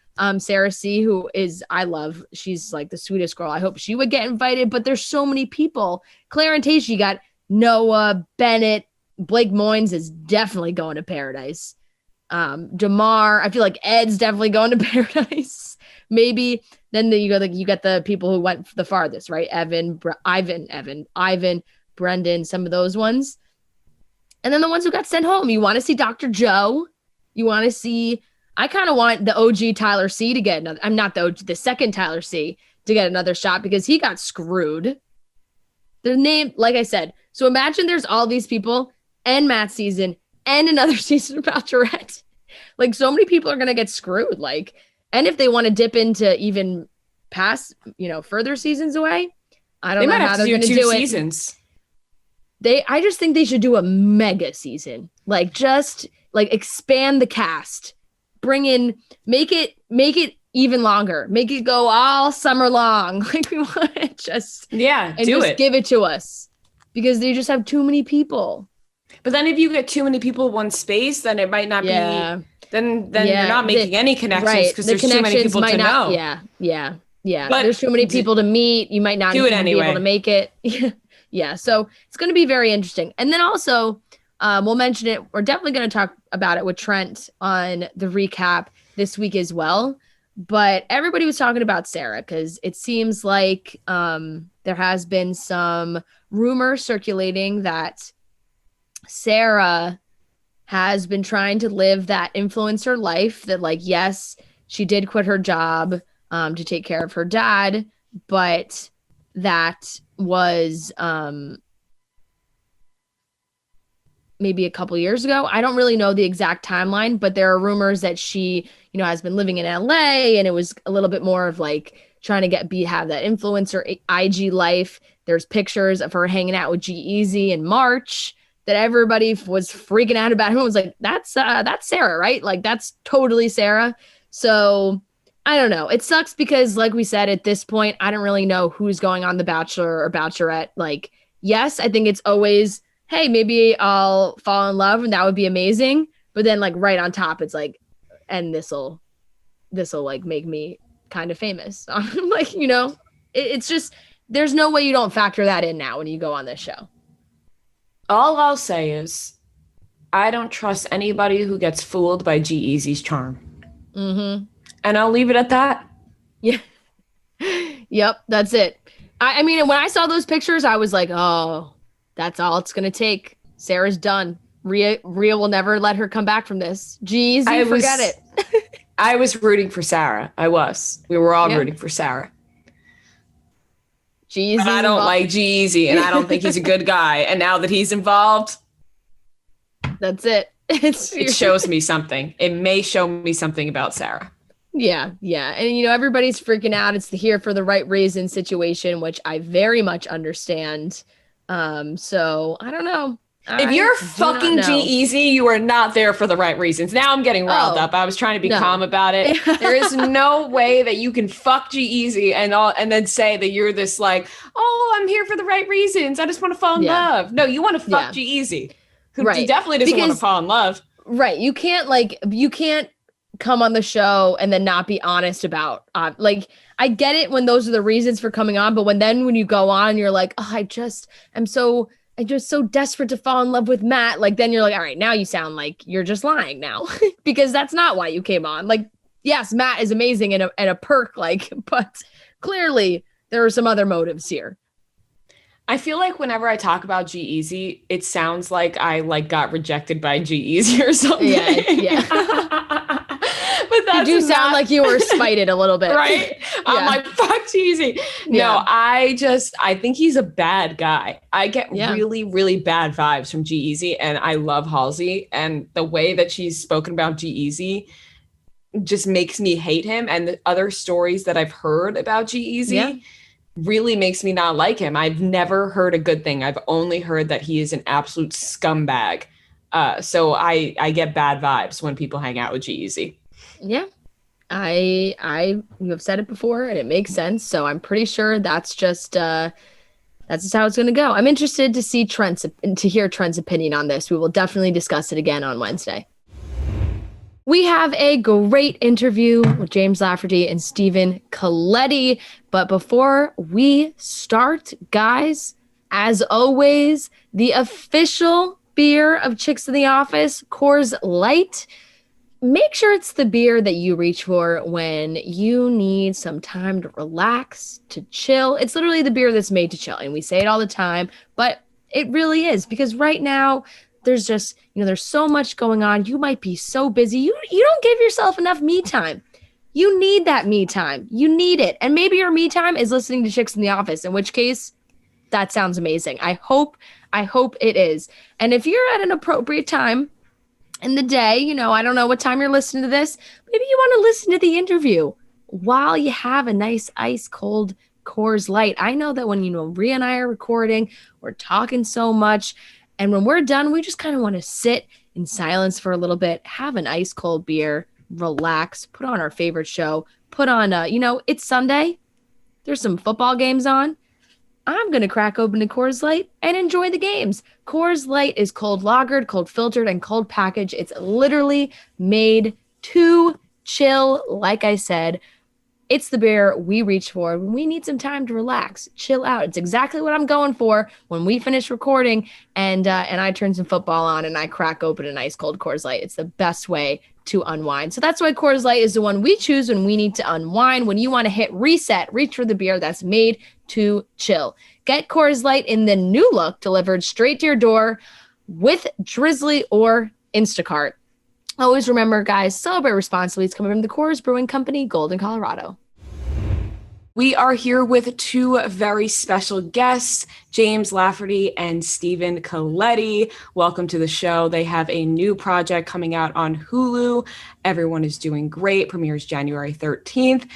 C, who is, I love, she's like the sweetest girl. I hope she would get invited, but there's so many people. Claire and Tayshia, you got Noah, Bennett, Blake Moynes is definitely going to Paradise. Jamar. I feel like Ed's definitely going to Paradise. Maybe then you get the people who went the farthest, right? Ivan, Brendan, some of those ones. And then the ones who got sent home. You want to see Dr. Joe. You want to see, I kind of want the OG Tyler C to get another, I'm not the second Tyler C to get another shot because he got screwed. The name, like I said, so imagine there's all these people and Matt's season and another season of Bachelorette. Like so many people are going to get screwed. Like, and if they want to dip into even past, further seasons away, I don't know how they're going to do it. Seasons. I just think they should do a mega season. Like just like expand the cast, bring in, make it even longer, make it go all summer long. Like we want it just give it to us because they just have too many people. But then if you get too many people in one space, then it might not be, then you're not making any connections because there's too many people to know. Yeah. But there's too many people to meet. You might not be able to make it. Yeah. So it's going to be very interesting. And then also we'll mention it. We're definitely going to talk about it with Trent on the recap this week as well. But everybody was talking about Sarah because it seems like there has been some rumor circulating that Sarah has been trying to live that influencer life that like, yes, she did quit her job to take care of her dad, but that was maybe a couple years ago. I don't really know the exact timeline, but there are rumors that she, has been living in LA and it was a little bit more of like trying to have that influencer IG life. There's pictures of her hanging out with G-Eazy in March that everybody was freaking out about. Everyone was like, that's Sarah, right? Like that's totally Sarah. So I don't know. It sucks because like we said, at this point, I don't really know who's going on The Bachelor or Bachelorette. Like, yes, I think it's always, hey, maybe I'll fall in love and that would be amazing. But then like right on top, it's like, and this'll like make me kind of famous. Like, it's just, there's no way you don't factor that in now when you go on this show. All I'll say is I don't trust anybody who gets fooled by G-Eazy's charm. Mm-hmm. And I'll leave it at that. Yeah. Yep, that's it. I mean, when I saw those pictures, I was like, oh, that's all it's going to take. Sarah's done. Rhea will never let her come back from this. G-Eazy, forget it. I was rooting for Sarah. We were all rooting for Sarah. G-Eazy. I don't like G-Eazy and I don't think he's a good guy. And now that he's involved, that's it. It shows me something. It may show me something about Sarah. Yeah. And, everybody's freaking out. It's the here for the right reason situation, which I very much understand. So I don't know. If you're fucking G-Eazy, you are not there for the right reasons. Now I'm getting riled up. I was trying to be calm about it. There is no way that you can fuck G-Eazy and then say that you're this like, oh, I'm here for the right reasons. I just want to fall in love. No, you want to fuck G-Eazy. Who definitely doesn't want to fall in love. Right. You can't come on the show and then not be honest about I get it when those are the reasons for coming on, but when you go on, you're like, oh, I'm just so desperate to fall in love with Matt. Like, then you're like, all right, now you sound like you're just lying now because that's not why you came on. Like, yes, Matt is amazing and a perk, like, but clearly there are some other motives here. I feel like whenever I talk about G-Eazy, it sounds like I got rejected by G-Eazy or something. Yeah. But that you do sound like you were spited a little bit. Right? I'm like, fuck G-Eazy. No, I think he's a bad guy. I get really, really bad vibes from G-Eazy, and I love Halsey. And the way that she's spoken about G-Eazy just makes me hate him. And the other stories that I've heard about G-Eazy really makes me not like him. I've never heard a good thing. I've only heard that he is an absolute scumbag. So I get bad vibes when people hang out with G-Eazy. Yeah, you have said it before and it makes sense. So I'm pretty sure that's just how it's going to go. I'm interested to hear Trent's opinion on this. We will definitely discuss it again on Wednesday. We have a great interview with James Lafferty and Stephen Colletti. But before we start, guys, as always, the official beer of Chicks in the Office, Coors Light. make sure it's the beer that you reach for when you need some time to relax, to chill. It's literally the beer that's made to chill. And we say it all the time, but it really is, because right now there's just, there's so much going on. You might be so busy. You don't give yourself enough me time. You need that me time. You need it. And maybe your me time is listening to Chicks in the Office, in which case that sounds amazing. I hope it is. And if you're at an appropriate time in the day, I don't know what time you're listening to this, maybe you want to listen to the interview while you have a nice ice cold Coors Light. I know that when, Rhea and I are recording, we're talking so much. And when we're done, we just kind of want to sit in silence for a little bit, have an ice cold beer, relax, put on our favorite show, put on, it's Sunday. There's some football games on. I'm going to crack open a Coors Light and enjoy the games. Coors Light is cold lagered, cold filtered, and cold packaged. It's literally made to chill. Like I said, it's the beer we reach for when we need some time to relax, chill out. It's exactly what I'm going for when we finish recording and I turn some football on and I crack open an ice cold Coors Light. It's the best way to unwind. So that's why Coors Light is the one we choose when we need to unwind. When you want to hit reset, reach for the beer that's made to chill. Get Coors Light in the new look delivered straight to your door with Drizzly or Instacart. Always remember, guys, celebrate responsibly. It's coming from the Coors Brewing Company, Golden, Colorado. We are here with two very special guests, James Lafferty and Stephen Colletti. Welcome to the show. They have a new project coming out on Hulu. Everyone is doing great. Premieres January 13th.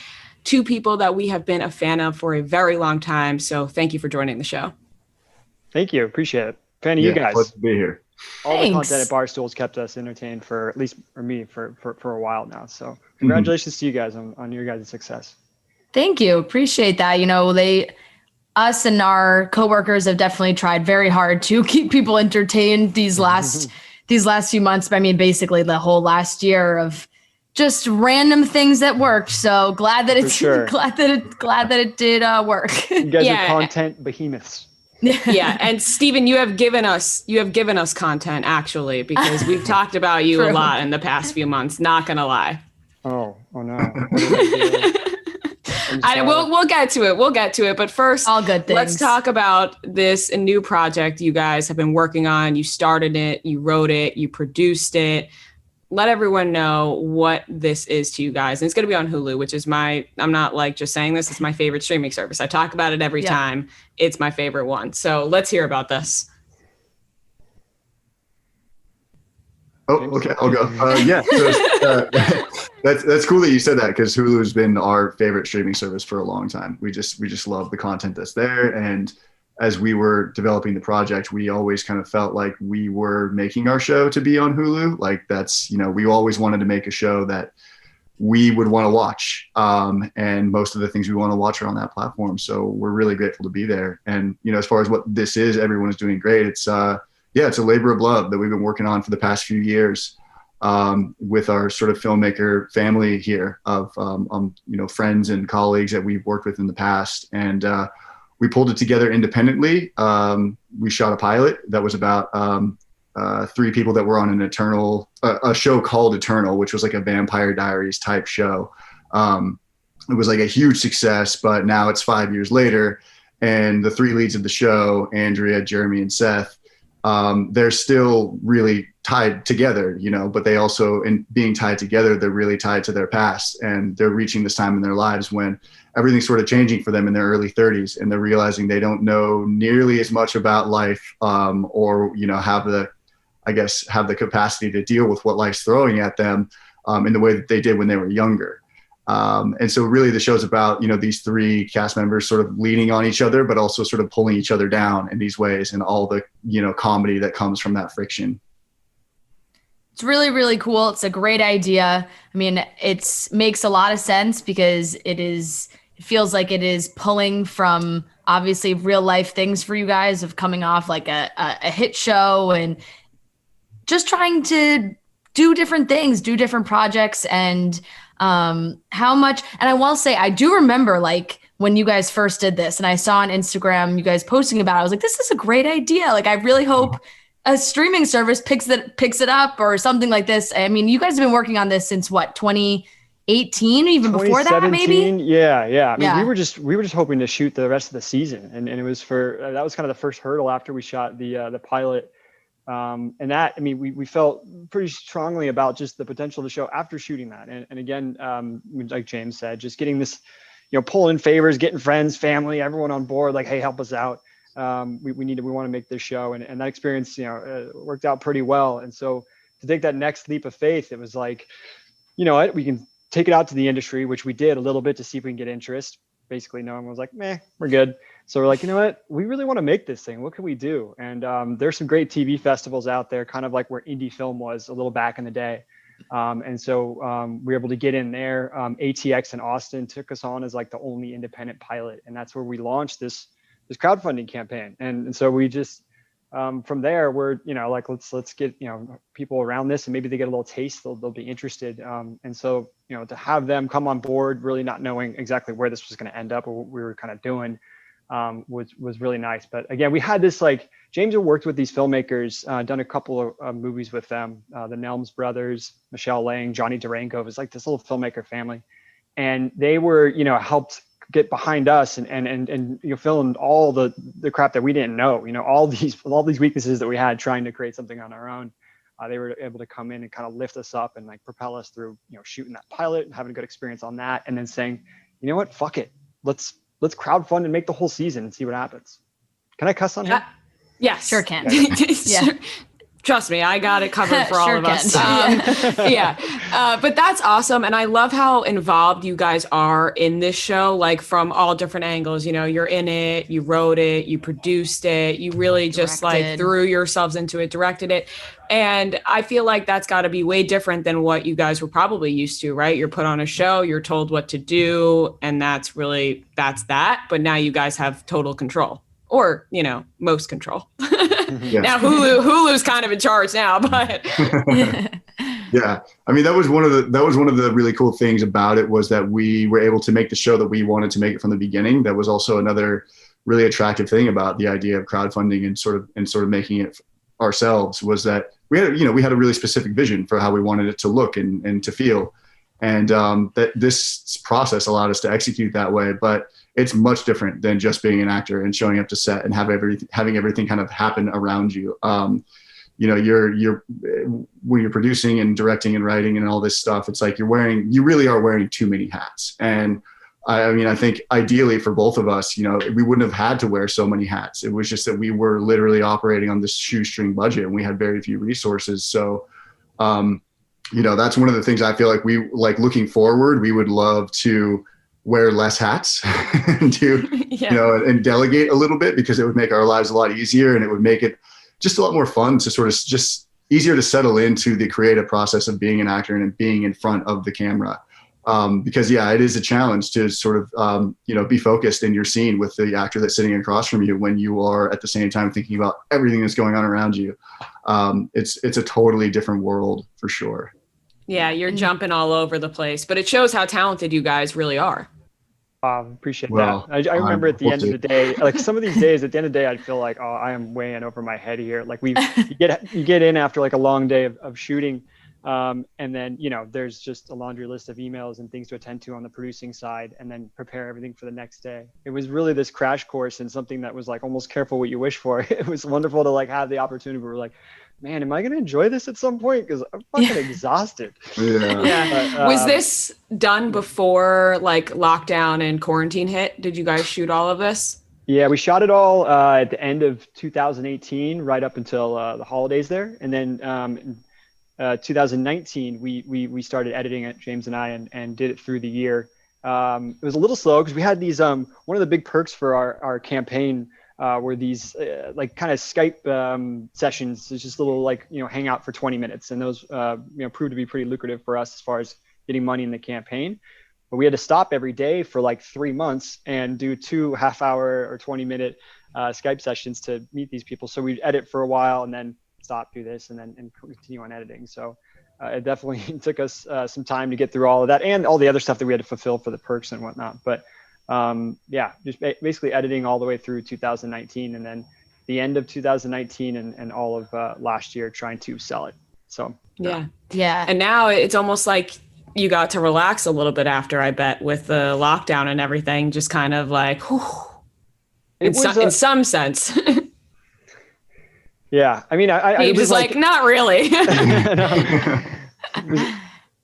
Two people that we have been a fan of for a very long time. So thank you for joining the show. Thank you. Appreciate it. Fan of you guys. Glad to be here. All the content at Barstool's kept us entertained for me for a while now. So congratulations to you guys on your guys' success. Thank you. Appreciate that. Us and our coworkers have definitely tried very hard to keep people entertained these last few months. I mean, basically the whole last year of just random things that worked. So glad that it's glad that it did work. You guys are content behemoths. Yeah, and Stephen, you have given us content actually, because we've talked about you a lot in the past few months. Not gonna lie. Oh no. We'll get to it. But first, all good things. Let's talk about this new project you guys have been working on. You started it, you wrote it, you produced it. Let everyone know what this is to you guys. And it's going to be on Hulu, which is I'm not like just saying this, it's my favorite streaming service. I talk about it every time. It's my favorite one. So let's hear about this. Oh, okay. I'll go. So, that's cool that you said that, because Hulu has been our favorite streaming service for a long time. We just love the content that's there. And as we were developing the project, we always kind of felt like we were making our show to be on Hulu. Like that's, we always wanted to make a show that we would want to watch. And most of the things we want to watch are on that platform. So we're really grateful to be there. And, as far as what this is, everyone is doing great. It's a labor of love that we've been working on for the past few years with our sort of filmmaker family here of, friends and colleagues that we've worked with in the past. And, we pulled it together independently. We shot a pilot that was about three people that were on a show called Eternal, which was like a Vampire Diaries type show. It was like a huge success, but now it's 5 years later, and the three leads of the show, Andrea, Jeremy, and Seth, they're still really tied together, but they also, in being tied together, they're really tied to their past, and they're reaching this time in their lives when everything's sort of changing for them in their early 30s, and they're realizing they don't know nearly as much about life, or have the capacity to deal with what life's throwing at them in the way that they did when they were younger. And so really the show's about, these three cast members sort of leaning on each other, but also sort of pulling each other down in these ways, and all the, comedy that comes from that friction. It's really, really cool. It's a great idea. I mean, it makes a lot of sense because it feels like it is pulling from obviously real life things for you guys of coming off like a hit show and just trying to do different things, do different projects, and how much. And I will say, I do remember like when you guys first did this and I saw on Instagram you guys posting about it, I was like, this is a great idea. Like, I really hope a streaming service picks it up or something like this. I mean, you guys have been working on this since what, 2018, even before that, maybe? Yeah. I mean, we were just hoping to shoot the rest of the season, and it was that was kind of the first hurdle after we shot the pilot. And that, I mean, we felt pretty strongly about just the potential of the show after shooting that. And again, like James said, just getting this, pulling in favors, getting friends, family, everyone on board, like, hey, help us out. We want to make this show. And that experience, worked out pretty well. And so to take that next leap of faith, it was like, you know what, we can take it out to the industry, which we did a little bit to see if we can get interest. Basically, no one was like, meh, we're good. So we're like, you know what, we really want to make this thing. What can we do? And there's some great TV festivals out there, kind of like where indie film was a little back in the day. And so we were able to get in there. ATX in Austin took us on as like the only independent pilot. And that's where we launched this crowdfunding campaign. And so we just, from there, we're, like, let's get, people around this, and maybe they get a little taste, they'll be interested. And so, to have them come on board, really not knowing exactly where this was going to end up or what we were kind of doing, was really nice. But again, we had this, like, James had worked with these filmmakers, done a couple of movies with them, the Nelms brothers, Michelle Lang, Johnny Durango. It was like this little filmmaker family, and they were, helped get behind us and filmed all the crap that we didn't know, all these weaknesses that we had trying to create something on our own. They were able to come in and kind of lift us up and like propel us through, shooting that pilot and having a good experience on that, and then saying, you know what, fuck it, let's crowdfund and make the whole season and see what happens. Can I cuss on here? Yes, sure can. Yeah. Trust me, I got it covered for all of us. But that's awesome. And I love how involved you guys are in this show, like from all different angles. You're in it, you wrote it, you produced it, you really just like threw yourselves into it, directed it. And I feel like that's got to be way different than what you guys were probably used to, right? You're put on a show, you're told what to do, and that's that. But now you guys have total control. Or, most control. Yes. Now Hulu's kind of in charge now, but yeah. I mean, that was one of the really cool things about it, was that we were able to make the show that we wanted to make it from the beginning. That was also another really attractive thing about the idea of crowdfunding and sort of making it ourselves, was that we had a really specific vision for how we wanted it to look and to feel. And that this process allowed us to execute that way. But it's much different than just being an actor and showing up to set and having everything kind of happen around you. You're when you're producing and directing and writing and all this stuff, it's like you really are wearing too many hats. And I think ideally for both of us, we wouldn't have had to wear so many hats. It was just that we were literally operating on this shoestring budget and we had very few resources. So, that's one of the things I feel like looking forward, we would love to wear less hats and and delegate a little bit, because it would make our lives a lot easier, and it would make it just a lot more fun to sort of just easier to settle into the creative process of being an actor and being in front of the camera. Because it is a challenge to sort of, be focused in your scene with the actor that's sitting across from you when you are at the same time thinking about everything that's going on around you. It's a totally different world for sure. Yeah, you're jumping all over the place, but it shows how talented you guys really are. Appreciate that. I remember at the end of the day, like some of these days, at the end of the day, I'd feel like, oh, I am way in over my head here. Like you get in after like a long day of shooting. And then, there's just a laundry list of emails and things to attend to on the producing side, and then prepare everything for the next day. It was really this crash course in something that was like almost careful what you wish for. It was wonderful to like have the opportunity where we're like, man, am I going to enjoy this at some point? Because I'm fucking exhausted. Yeah. But, was this done before like lockdown and quarantine hit? Did you guys shoot all of this? Yeah, we shot it all at the end of 2018, right up until the holidays there. And then 2019, we started editing it, James and I, and did it through the year. It was a little slow because we had these, one of the big perks for our campaign were these like kind of Skype sessions. It's just little like, hang out for 20 minutes. And those, proved to be pretty lucrative for us as far as getting money in the campaign. But we had to stop every day for like 3 months and do 2 half-hour or 20-minute Skype sessions to meet these people. So we'd edit for a while and then stop, do this, and then continue on editing. So it definitely took us some time to get through all of that and all the other stuff that we had to fulfill for the perks and whatnot. But just basically editing all the way through 2019, and then the end of 2019 and all of last year trying to sell it. So yeah. Yeah. And now it's almost like you got to relax a little bit after, I bet, with the lockdown and everything, just kind of like, whew, in some sense. Yeah. I mean, he was like, not really.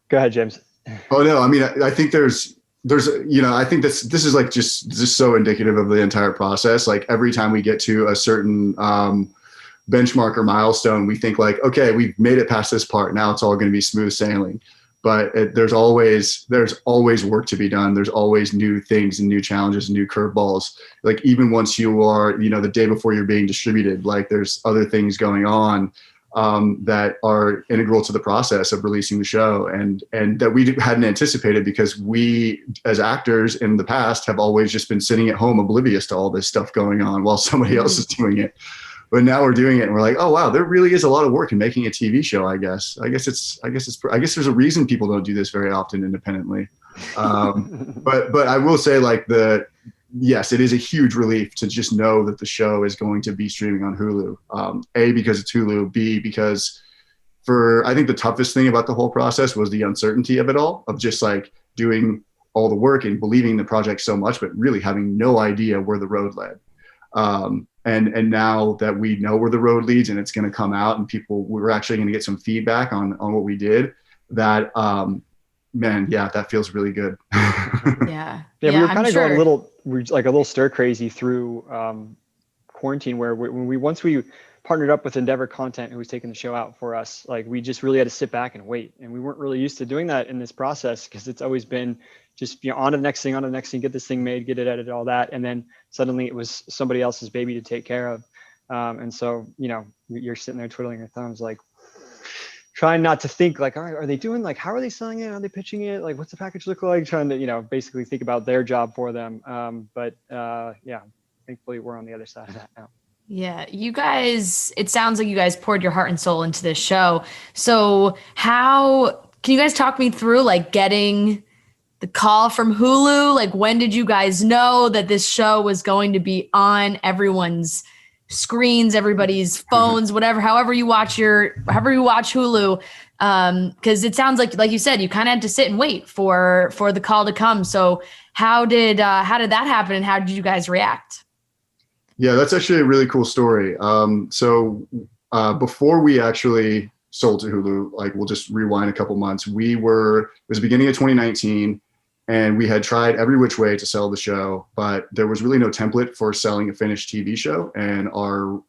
Go ahead, James. Oh no, I mean, I think there's, I think this is like just so indicative of the entire process. Like every time we get to a certain benchmark or milestone, we think like, okay, we've made it past this part. Now it's all going to be smooth sailing. But there's always work to be done. There's always new things and new challenges and new curveballs. Like even once you are, the day before you're being distributed, like there's other things going on that are integral to the process of releasing the show, and that we hadn't anticipated because we, as actors in the past, have always just been sitting at home oblivious to all this stuff going on while somebody else is doing it. But now we're doing it and we're like, oh wow, there really is a lot of work in making a TV show. I guess there's a reason people don't do this very often independently. But I will say like yes, it is a huge relief to just know that the show is going to be streaming on Hulu. A, because it's Hulu. B, because I think the toughest thing about the whole process was the uncertainty of it all, of just like doing all the work and believing the project so much, but really having no idea where the road led. And now that we know where the road leads and it's going to come out and we're actually going to get some feedback on what we did, that, man, yeah, that feels really good. Yeah. We were kind of going a little stir crazy through quarantine, where once we partnered up with Endeavor Content, who was taking the show out for us, like we just really had to sit back and wait. And we weren't really used to doing that in this process because it's always been just on to the next thing, get this thing made, get it edited, all that. And then suddenly it was somebody else's baby to take care of. And so, you're sitting there twiddling your thumbs, like trying not to think like, all right, are they doing like, how are they selling it? Are they pitching it? Like, what's the package look like? Trying to, basically think about their job for them. But thankfully we're on the other side of that now. Yeah, you guys, it sounds like you guys poured your heart and soul into this show. So can you guys talk me through like getting the call from Hulu? Like when did you guys know that this show was going to be on everyone's screens, everybody's phones, however you watch Hulu? Because it sounds like you said, you kind of had to sit and wait for the call to come. So how did that happen and how did you guys react? Yeah, that's actually a really cool story. So before we actually sold to Hulu, like we'll just rewind a couple months. It was the beginning of 2019, and we had tried every which way to sell the show, but there was really no template for selling a finished TV show. And our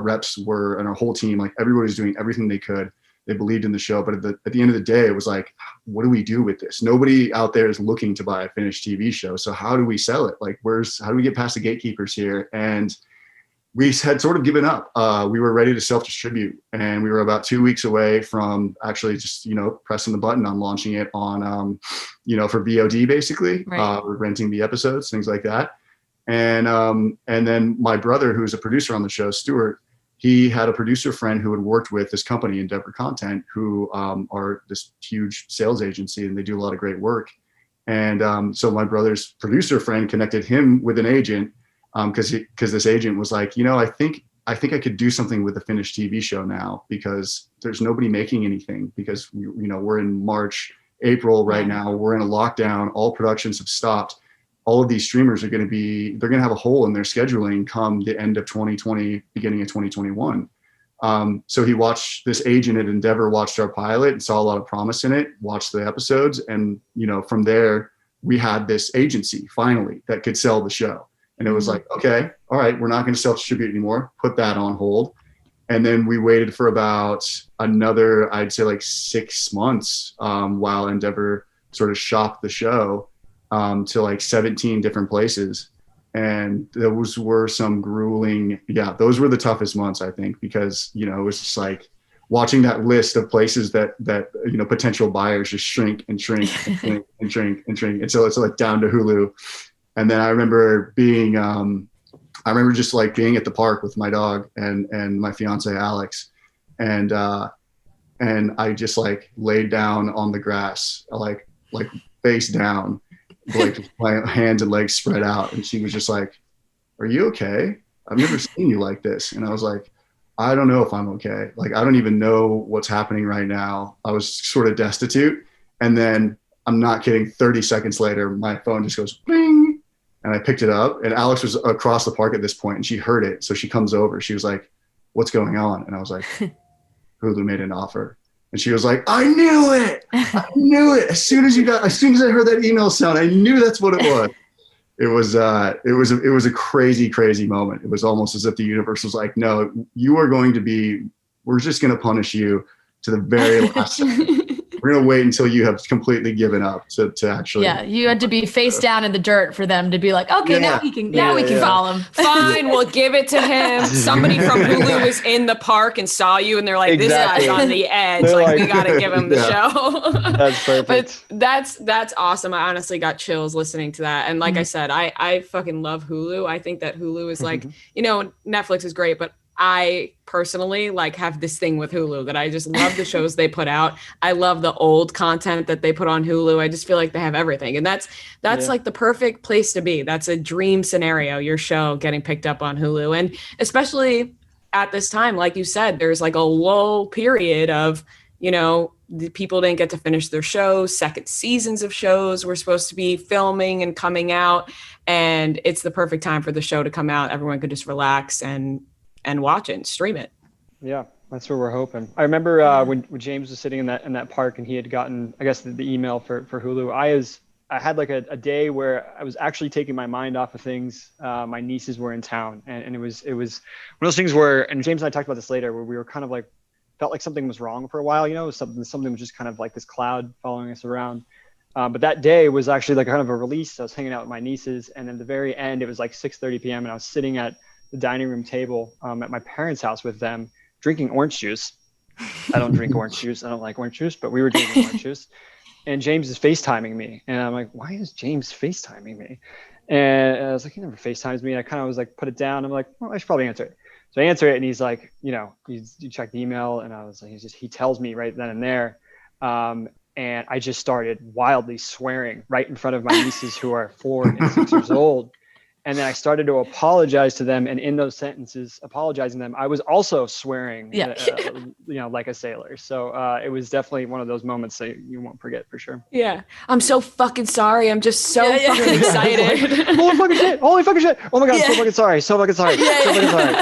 reps and our whole team, like everybody was doing everything they could. They believed in the show, but at the end of the day, it was like, what do we do with this? Nobody out there is looking to buy a finished TV show. So how do we sell it? Like, how do we get past the gatekeepers here? And we had sort of given up. We were ready to self-distribute, and we were about 2 weeks away from actually just, pressing the button on launching it on, for VOD basically, right. Renting the episodes, things like that. And then my brother, who's a producer on the show, Stuart, he had a producer friend who had worked with this company, Endeavor Content, who are this huge sales agency, and they do a lot of great work. And so my brother's producer friend connected him with an agent, because this agent was like, I think I could do something with the finished TV show now, because there's nobody making anything, because we're in March, April right now. We're in a lockdown. All productions have stopped. All of these streamers they're going to have a hole in their scheduling come the end of 2020, beginning of 2021. So this agent at Endeavor watched our pilot and saw a lot of promise in it, watched the episodes. And, from there, we had this agency finally that could sell the show. And it was like, okay, all right, we're not going to self-distribute anymore. Put that on hold. And then we waited for about another, I'd say like 6 months, while Endeavor sort of shopped the show to like 17 different places. And those were some those were the toughest months, I think, because, it was just like watching that list of places that potential buyers just shrink and shrink and shrink and shrink and shrink. And so it's like down to Hulu. And then I remember just like being at the park with my dog and my fiance, Alex. And I just like laid down on the grass, like face down, like my hands and legs spread out. And she was just like, "Are you okay?" I've never seen you like this. And I was like, I don't know if I'm okay. Like, I don't even know what's happening right now. I was sort of destitute. And then I'm not kidding, 30 seconds later, my phone just goes bing. And I picked it up, and Alex was across the park at this point, and she heard it. So she comes over. She was like, what's going on? And I was like, Hulu made an offer. And she was like, I knew it. I knew it. As soon as I heard that email sound, I knew that's what it was. It was a crazy, crazy moment. It was almost as if the universe was like, no, we're just going to punish you to the very last second. We're going to wait until you have completely given up to actually. Yeah, you had to be face down in the dirt for them to be like, okay, now we can call him. Fine, we'll give it to him. Somebody from Hulu was in the park and saw you, and they're like, this guy's on the edge. Like, we got to give him the show. That's perfect. But that's awesome. I honestly got chills listening to that. And like I said, I fucking love Hulu. I think that Hulu is like, Netflix is great, but I personally like have this thing with Hulu that I just love the shows they put out. I love the old content that they put on Hulu. I just feel like they have everything. And that's like the perfect place to be. That's a dream scenario, your show getting picked up on Hulu. And especially at this time, like you said, there's like a lull period of, the people didn't get to finish their shows. Second seasons of shows were supposed to be filming and coming out. And it's the perfect time for the show to come out. Everyone could just relax and watch it and stream it. Yeah, that's what we're hoping. I remember when James was sitting in that park and he had gotten, I guess, the email for Hulu. I had like a day where I was actually taking my mind off of things. My nieces were in town, and it was one of those things where, and James and I talked about this later, where we were kind of like, felt like something was wrong for a while, something was just kind of like this cloud following us around. But that day was actually like kind of a release. I was hanging out with my nieces, and at the very end, it was like 6:30 p.m. and I was sitting at the dining room table at my parents' house with them, drinking orange juice. I don't drink orange juice. I don't like orange juice, but we were drinking orange juice. And James is FaceTiming me. And I'm like, why is James FaceTiming me? And I was like, he never FaceTimes me. And I kind of was like, put it down. I'm like, well, I should probably answer it. So I answer it, and he's like, you check the email. And I was like, he tells me right then and there. And I just started wildly swearing right in front of my nieces who are 4 and 6 years old. And then I started to apologize to them. And in those sentences, apologizing to them, I was also swearing, like a sailor. So it was definitely one of those moments that you won't forget for sure. Yeah. I'm so fucking sorry. I'm just so fucking excited. Like, holy fucking shit. Holy fucking shit. Oh my God. So fucking sorry. So fucking sorry. So fucking sorry.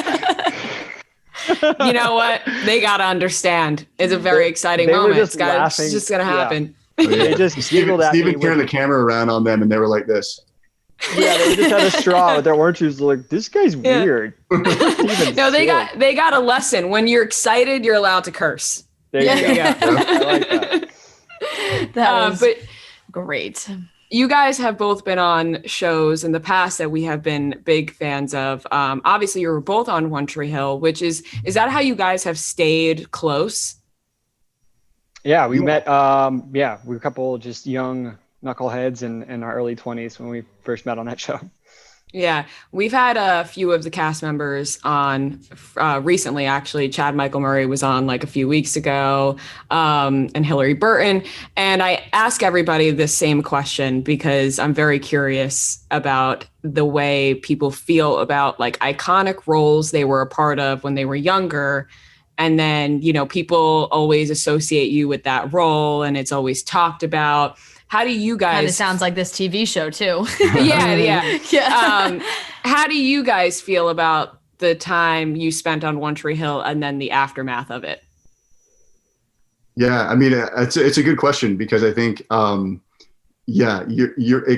You know what? They got to understand. It's a very exciting moment. It's just going to happen. Yeah. They just giggled at me. Steven turned the camera around on them and they were like this. Yeah, they just had a straw with their orange juice. Like, this guy's weird. No, they got a lesson. When you're excited, you're allowed to curse. There you go. I like that. That was great. You guys have both been on shows in the past that we have been big fans of. Obviously, you were both on One Tree Hill, which is that how you guys have stayed close? Yeah, we met. We were a couple just young knuckleheads in our early 20s when we first met on that show. Yeah, we've had a few of the cast members on recently, actually. Chad Michael Murray was on like a few weeks ago, and Hillary Burton. And I ask everybody this same question because I'm very curious about the way people feel about like iconic roles they were a part of when they were younger. And then, people always associate you with that role and it's always talked about. How do you guys? Kind of sounds like this TV show too. Yeah. How do you guys feel about the time you spent on One Tree Hill and then the aftermath of it? Yeah, I mean, it's a good question because I think, it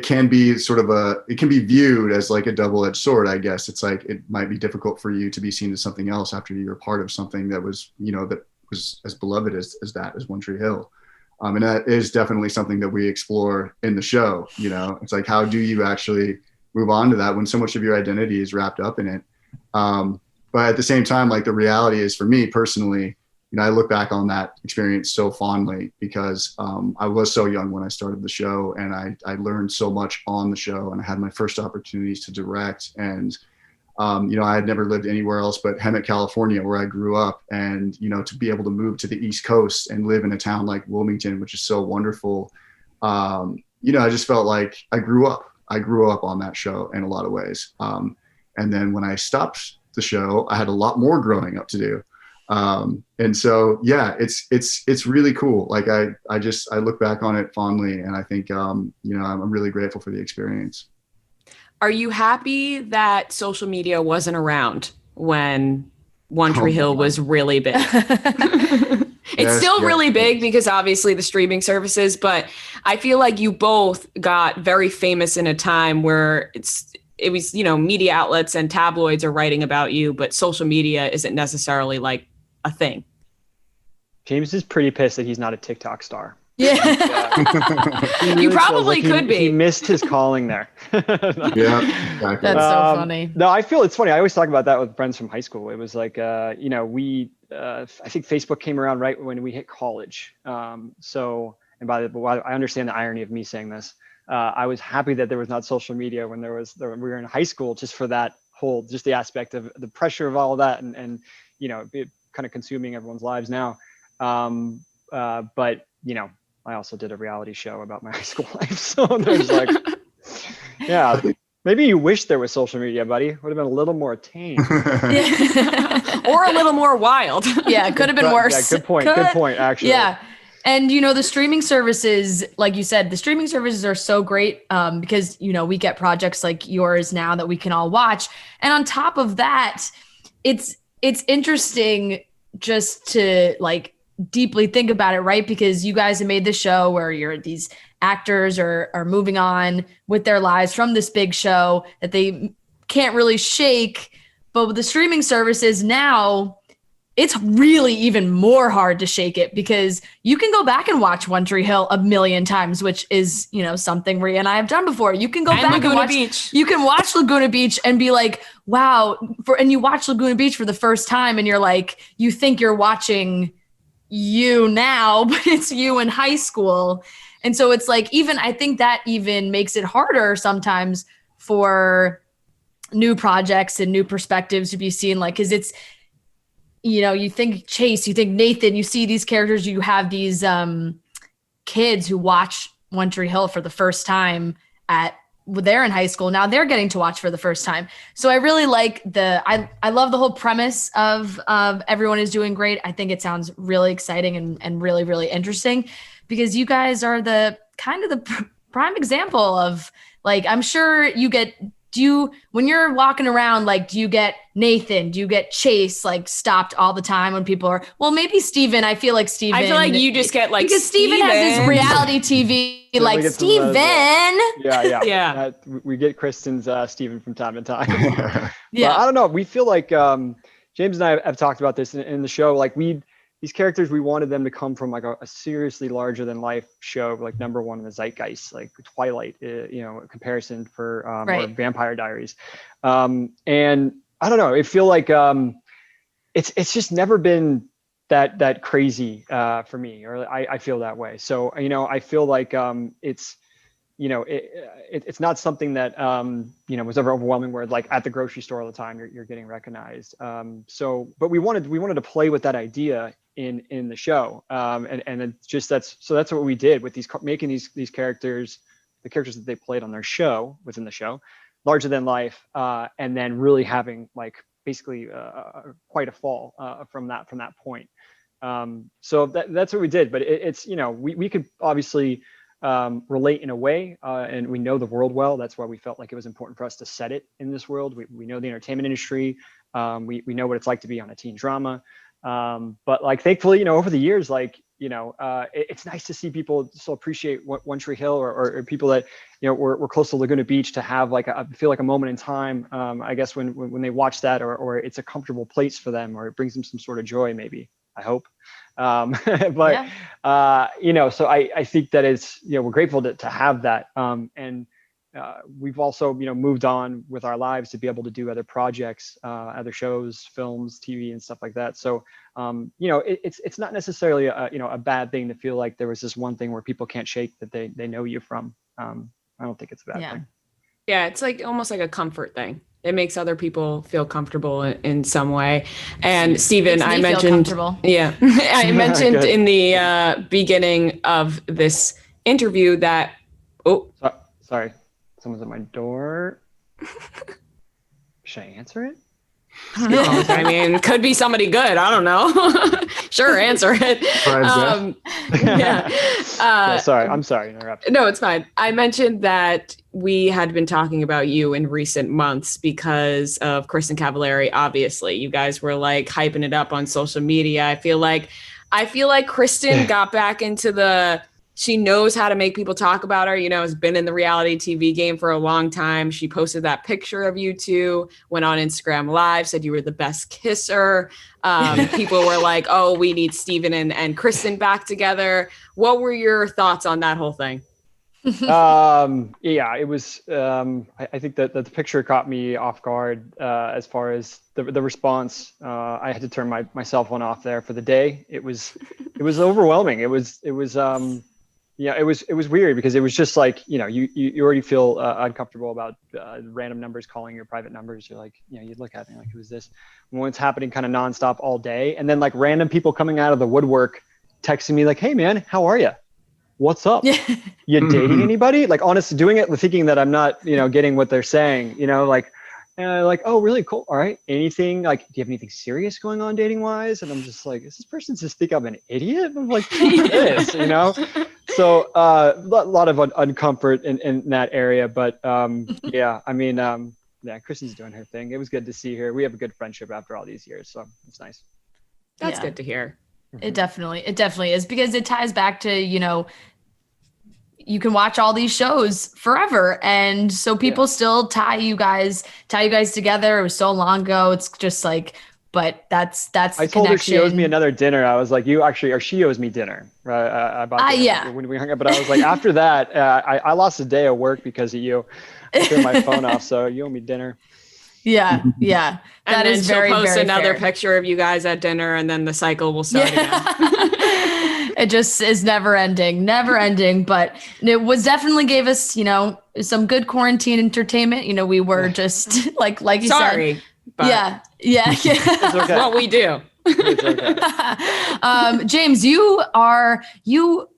can be it can be viewed as like a double-edged sword. I guess it's like it might be difficult for you to be seen as something else after you're part of something that was, that was as beloved as One Tree Hill. And that is definitely something that we explore in the show. It's like, how do you actually move on to that when so much of your identity is wrapped up in it? But at the same time, like the reality is for me personally, I look back on that experience so fondly because I was so young when I started the show and I learned so much on the show and I had my first opportunities to direct and I had never lived anywhere else but Hemet, California, where I grew up. And, to be able to move to the East Coast and live in a town like Wilmington, which is so wonderful. I just felt like I grew up on that show in a lot of ways. And And then when I stopped the show, I had a lot more growing up to do. And so, yeah, it's really cool. Like I look back on it fondly, and I think, I'm really grateful for the experience. Are you happy that social media wasn't around when One Tree Hill was really big? It's still really big because obviously the streaming services, but I feel like you both got very famous in a time where it was, media outlets and tabloids are writing about you, but social media isn't necessarily like a thing. James is pretty pissed that he's not a TikTok star. Yeah. Really you probably could be. He missed his calling there. Yeah, exactly. That's so funny. No, I feel it's funny. I always talk about that with friends from high school. It was like, I think Facebook came around right when we hit college. And by the way, I understand the irony of me saying this. I was happy that there was not social media when we were in high school, just for that whole, just the aspect of the pressure of all of that and it kind of consuming everyone's lives now. But I also did a reality show about my high school life. So there's like, yeah, maybe you wish there was social media, buddy. Would have been a little more tame. Or a little more wild. Yeah, it could have been worse. Yeah, good point, actually. Yeah. And, the streaming services, like you said, the streaming services are so great because, we get projects like yours now that we can all watch. And on top of that, it's interesting just to like deeply think about it, right? Because you guys have made the show where these actors are moving on with their lives from this big show that they can't really shake. But with the streaming services now, it's really even more hard to shake it because you can go back and watch One Tree Hill a million times, which is, something Rhea and I have done before. You can go back Laguna and watch Beach. You can watch Laguna Beach and be like, wow, and you watch Laguna Beach for the first time and you're like, you think you're watching you now, but it's you in high school. And so it's like, I think that even makes it harder sometimes for new projects and new perspectives to be seen, like, because it's, you think Chase, you think Nathan, you see these characters, you have these kids who watch One Tree Hill for the first time they're in high school. Now they're getting to watch for the first time. So I really like I love the whole premise of everyone is doing great. I think it sounds really exciting and really, really interesting because you guys are the kind of the prime example of like, I'm sure you get, when you're walking around, like, do you get Nathan, do you get Chase, like stopped all the time when people are, well, maybe Steven, I feel like you just get like, because Steven has this reality TV, like Steven. Yeah. We get Kristen's Steven from time to time. Yeah. But I don't know. We feel like James and I have talked about this in the show. Like these characters, we wanted them to come from like a seriously larger than life show, like number one in the zeitgeist, like Twilight, comparison for or Vampire Diaries. And I don't know, it feel like it's just never been that crazy for me, or I feel that way. So, I feel like it's, it's not something that, was ever overwhelming where like at the grocery store all the time, you're getting recognized. But we wanted to play with that idea in the show. And it's just, that's what we did with making these characters, the characters that they played on their show within the show, larger than life. And then really having like basically quite a fall from that point. So that's what we did, but it's, we could obviously relate in a way, and we know the world well. That's why we felt like it was important for us to set it in this world. We know the entertainment industry. We know what it's like to be on a teen drama. But like, thankfully, over the years, like, it's nice to see people still appreciate One Tree Hill or people that, we're close to Laguna Beach to have like feel like a moment in time. I guess when they watch that or it's a comfortable place for them, or it brings them some sort of joy, maybe, I hope. But, so I think that it's, we're grateful to have that. And we've also, moved on with our lives to be able to do other projects, other shows, films, TV and stuff like that. So, it's not necessarily a bad thing to feel like there was this one thing where people can't shake that they know you from. I don't think it's a bad thing. Yeah. It's like almost like a comfort thing. It makes other people feel comfortable in some way. And Steven, I mentioned, I mentioned in the beginning of this interview that, sorry, someone's at my door. should I answer it? I mean, could be somebody good. I don't know. Sure, answer it. Sorry, I'm sorry to interrupt. No, it's fine. I mentioned that we had been talking about you in recent months because of Kristen Cavallari. Obviously, you guys were like hyping it up on social media. I feel like Kristen got back into she knows how to make people talk about her, has been in the reality TV game for a long time. She posted that picture of you two, went on Instagram Live, said you were the best kisser. People were like, oh, we need Steven and Kristen back together. What were your thoughts on that whole thing? It was, I think that the picture caught me off guard as far as the response. I had to turn my cell phone off there for the day. It was overwhelming. It was weird because it was just like, you already feel uncomfortable about random numbers calling your private numbers. You're like, you'd look at it and like, who is this? When it's happening kind of nonstop all day. And then like random people coming out of the woodwork texting me like, hey man, how are you? What's up? You dating anybody? Like honestly doing it, thinking that I'm not, getting what they're saying, like, oh, really cool. All right. Anything like, do you have anything serious going on dating wise? And I'm just like, does this person just think I'm an idiot? I'm like, this, So a lot of uncomfort in that area. But Kristen's doing her thing. It was good to see her. We have a good friendship after all these years. So it's nice. That's good to hear. It definitely is because it ties back to, you can watch all these shows forever. And so people still tie you guys together. It was so long ago. It's just like, but that's I told her she owes me another dinner. I was like, she owes me dinner. Right? I bought when we hung up, but I was like, after that, I lost a day of work because of you. I turned my phone off. So you owe me dinner. Yeah. That is very, she'll post very another fair. Picture of you guys at dinner and then the cycle will start again. It just is never ending, but it was definitely gave us, some good quarantine entertainment. We were just like you said. But yeah. It's okay. What we do. James, you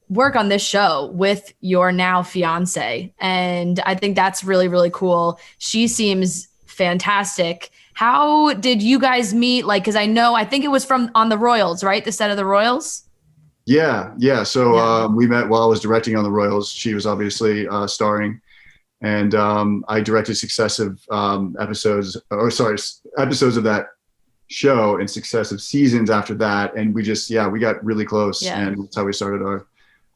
work on this show with your now fiance. And I think that's really, really cool. She seems fantastic. How did you guys meet? Like, cause I think it was on the Royals, right? The set of the Royals. Yeah. So we met while I was directing on the Royals. She was obviously starring, and I directed successive episodes of that show in successive seasons after that. And we got really close, and that's how we started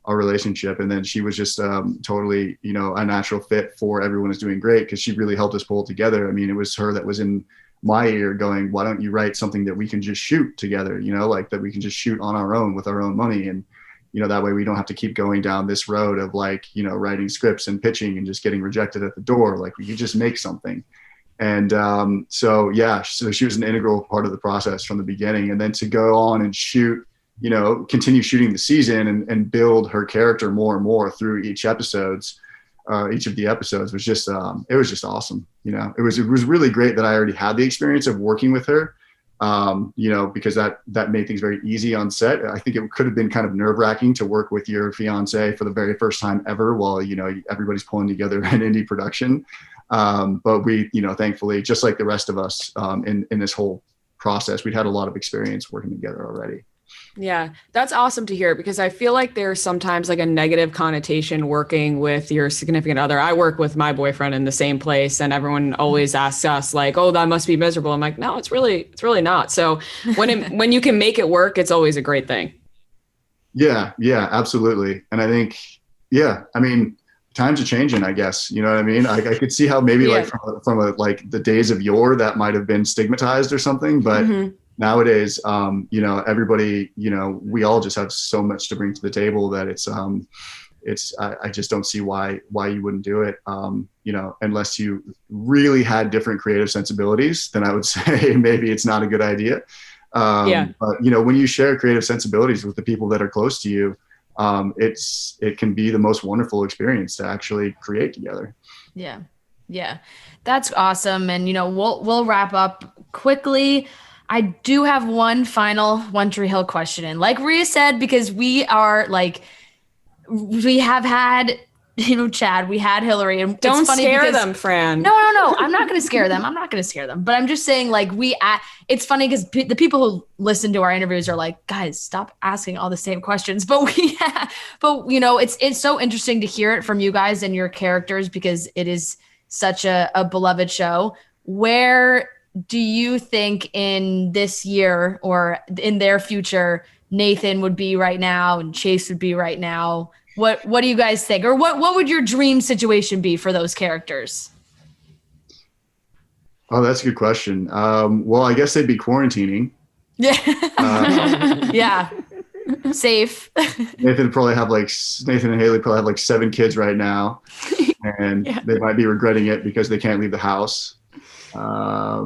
our relationship. And then she was just totally, a natural fit for Everyone Is Doing Great, because she really helped us pull it together. I mean, it was her that was in my ear going, why don't you write something that we can just shoot together, like that we can just shoot on our own with our own money. And, that way we don't have to keep going down this road of like, writing scripts and pitching and just getting rejected at the door. Like we could just make something. And so she was an integral part of the process from the beginning. And then to go on and shoot, continue shooting the season and build her character more and more through each of the episodes was just, it was just awesome. It was really great that I already had the experience of working with her, because that made things very easy on set. I think it could have been kind of nerve-wracking to work with your fiance for the very first time ever while, everybody's pulling together an indie production. But we, thankfully, just like the rest of us in this whole process, we'd had a lot of experience working together already. Yeah, that's awesome to hear, because I feel like there's sometimes like a negative connotation working with your significant other. I work with my boyfriend in the same place, and everyone always asks us like, oh, that must be miserable. I'm like, no, it's really not. So when you can make it work, it's always a great thing. Yeah, absolutely. And I think, times are changing, I guess. You know what I mean? I could see how maybe like from like the days of yore that might have been stigmatized or something, but nowadays, everybody, we all just have so much to bring to the table that I just don't see why you wouldn't do it. Unless you really had different creative sensibilities, then I would say maybe it's not a good idea. But when you share creative sensibilities with the people that are close to you, it can be the most wonderful experience to actually create together. Yeah, that's awesome. And we'll wrap up quickly. I do have one final One Tree Hill question. And like Rhea said, because we have had Chad, we had Hillary, and don't it's funny scare them, Fran. No. I'm not going to scare them. But I'm just saying, like, it's funny because the people who listen to our interviews are like, guys, stop asking all the same questions. But it's so interesting to hear it from you guys and your characters because it is such a beloved show. Where do you think in this year or in their future Nathan would be right now and Chase would be right now? What do you guys think? Or what would your dream situation be for those characters? Oh, that's a good question. Well, I guess they'd be quarantining. Yeah. Yeah. Safe. Nathan and Haley probably have like 7 kids right now. And they might be regretting it because they can't leave the house. I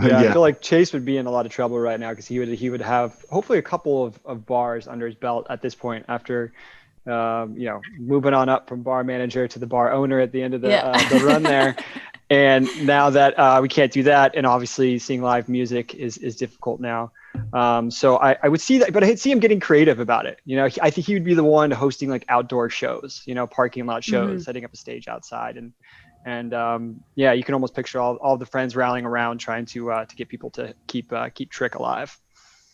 feel like Chase would be in a lot of trouble right now because he would have hopefully a couple of bars under his belt at this point after moving on up from bar manager to the bar owner at the end of the run there. And now that we can't do that, and obviously seeing live music is difficult now. So I would see that, but I'd see him getting creative about it. I think he would be the one hosting like outdoor shows, parking lot shows, setting up a stage outside, and you can almost picture all the friends rallying around trying to get people to keep Trick alive.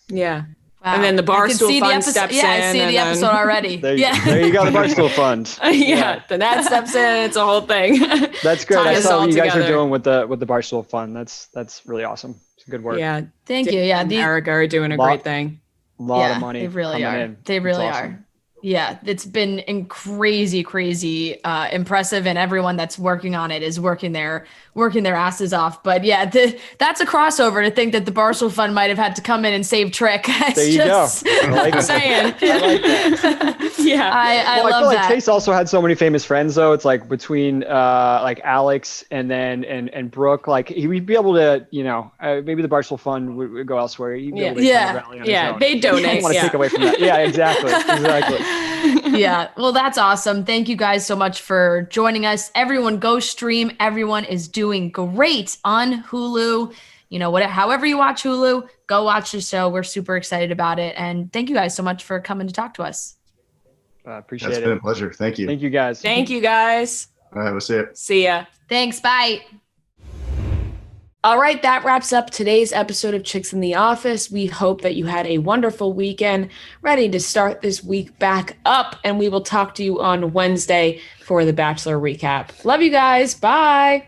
Yeah. Wow. And then the Barstool Fund steps in. Yeah, I see the episode already. There you go, the Barstool Fund. Then that steps in. It's a whole thing. That's good. I saw what you guys are doing with the Barstool Fund. That's really awesome. It's good work. Yeah. Thank you. Yeah. Erica are doing a great thing. A lot of money. They really are. In. They really awesome. are. Yeah, it's been crazy impressive, and everyone that's working on it is working their asses off. But yeah, that's a crossover to think that the Barstool Fund might have had to come in and save Trick. There you go. I like saying. I like that. Yeah, I love feel like that. Chase also had so many famous friends though. It's like between like Alex and then and Brooke, like he would be able to, maybe the Barstool Fund would go elsewhere. He'd be able to kind of rally on his own. They donate. I don't want to take away from that. Yeah, exactly. Yeah. Well, that's awesome. Thank you guys so much for joining us. Everyone go stream. Everyone is doing great on Hulu. However you watch Hulu, go watch the show. We're super excited about it. And thank you guys so much for coming to talk to us. Appreciate it. It's been a pleasure. Thank you. Thank you guys. Thank you guys. All right, we'll see you. See ya. Thanks. Bye. All right, that wraps up today's episode of Chicks in the Office. We hope that you had a wonderful weekend, ready to start this week back up, and we will talk to you on Wednesday for the Bachelor recap. Love you guys. Bye.